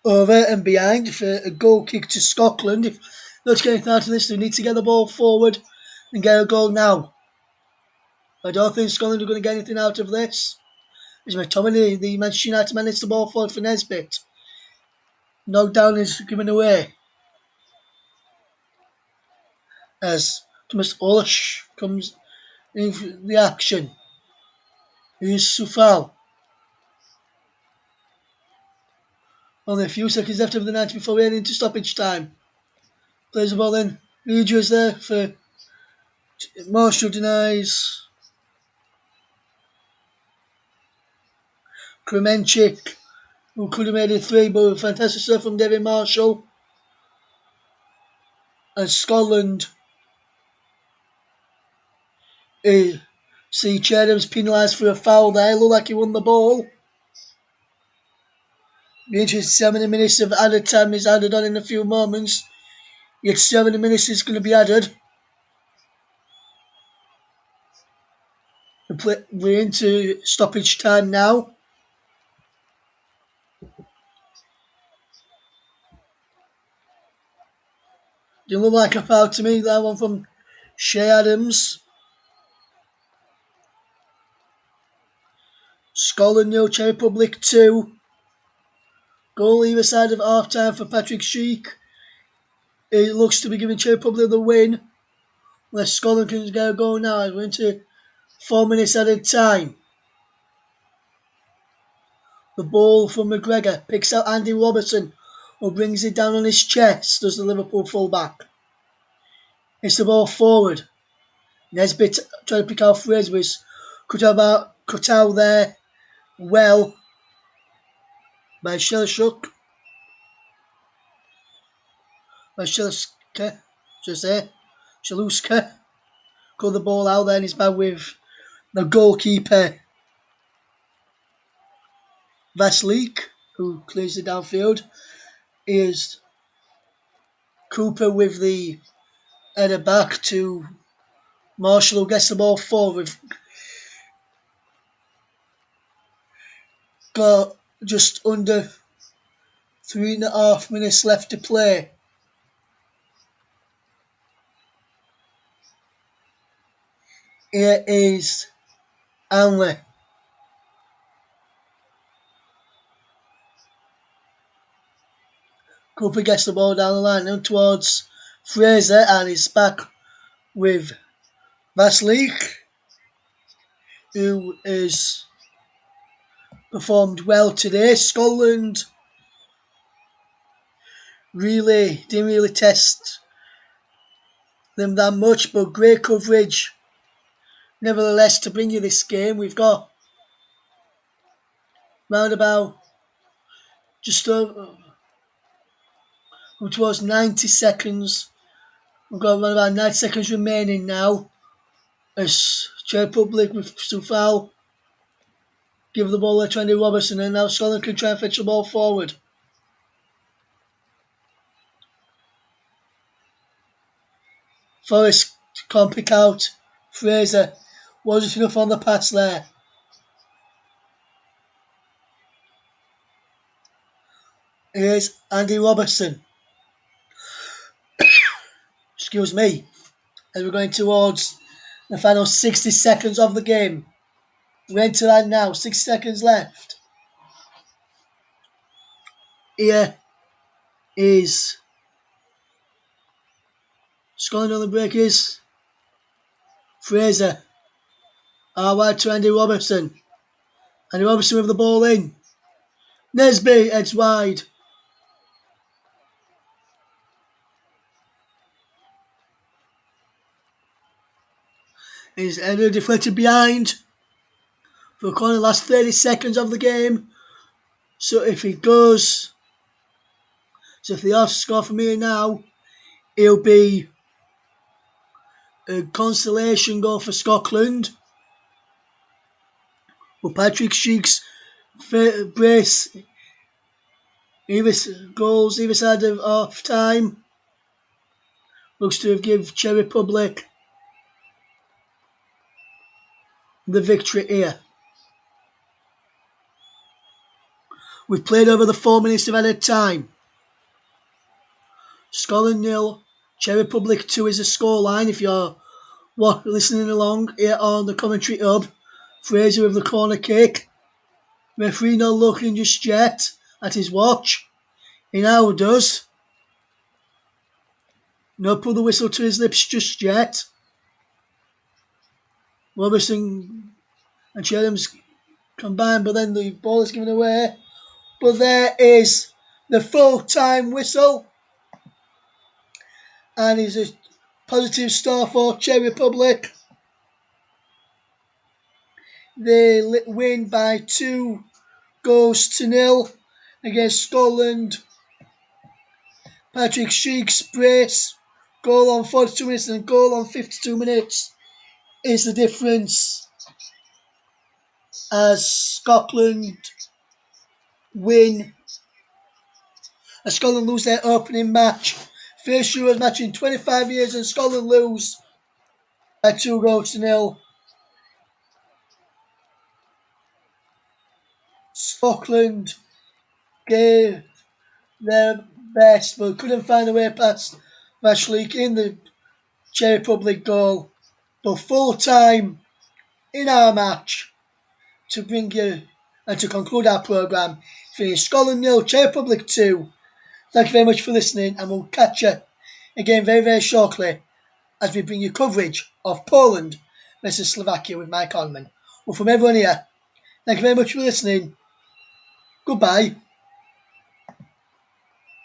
over and behind for a goal kick to Scotland. If they're to get anything out of this, they need to get the ball forward and get a goal now. I don't think Scotland are going to get anything out of this. As McTominay, the Manchester United man, hits the ball forward for Nesbitt. Knockdown is given away. As Thomas Olash comes in the action. Here's Soufal. Only a few seconds left of the 90 before we head into stoppage time. Plays the ball in. Regia is there for Marshall, denies. Kremenchik, who could have made it 3, but fantastic stuff from David Marshall. And Scotland see Cherham's penalised for a foul there. Looked like he won the ball. Be interested to see how many minutes of added time is added on in a few moments. Yet 70 minutes is going to be added. We're into stoppage time now. Didn't look like a foul to me, that one from Che Adams. Scotland 0, Czech Republic 2. Goal either side of half time for Patrick Schick. It looks to be giving Czech Republic the win. Unless Scotland can get a goal now. We're into 4 minutes added time. The ball from McGregor picks out Andy Robertson, who brings it down on his chest, does the Liverpool fullback. It's the ball forward. Nesbitt trying to pick out Fraser, which cut out there well by Shelshuk. By Shaluska, Shaluska. Cut the ball out there and he's back with the goalkeeper Vaslik, who clears it downfield. Here's Cooper with the header back to Marshall, who gets the ball forward. Got just under 3.5 minutes left to play. Here is Anley. Cooper gets the ball down the line now towards Fraser and he's back with Vaslik, who has performed well today. Scotland didn't really test them that much, but great coverage nevertheless to bring you this game. We've got round about just over towards 90 seconds. We've got around about 90 seconds remaining now as Czech Republic with Sufal give the ball to Andy Robertson, and now Scotland can try and fetch the ball forward. Forrest can't pick out Fraser. Wasn't enough on the pass there. Here's Andy Robertson. Excuse me. As we're going towards the final 60 seconds of the game. We're into that now. 6 seconds left. Here is Scotland on the break is Fraser. Wide to Andy Robertson. Andy Robertson with the ball in. Nesby heads wide. His header deflected behind for a corner. Last 30 seconds of the game. So if the Arsenal score from here now, it'll be a consolation goal for Scotland. But Patrick Schick's brace goals either side of half time looks to have given Czech Republic the victory here. We've played over the 4 minutes of added time. Scotland 0, Czech Republic 2 is the scoreline if you're listening along here on the commentary hub. Fraser with the corner kick. Referee not looking just yet at his watch. He now does. No put the whistle to his lips just yet. Robertson and Shedham's combined, but then the ball is given away. But there is the full-time whistle. And it's a positive start for Czech Republic. They win by 2-0 against Scotland. Patrick Schick's brace, goal on 42 minutes and goal on 52 minutes is the difference as Scotland lose their opening match. First Euros match in 25 years and Scotland lose by 2-0. Scotland gave their best but couldn't find a way past Vashlik in the Czech Republic goal. But full time in our match to bring you and to conclude our programme. Finish Scotland 0, Czech Republic 2. Thank you very much for listening and we'll catch you again very, very shortly as we bring you coverage of Poland versus Slovakia with Mike Onman. Well, from everyone here, thank you very much for listening. Goodbye.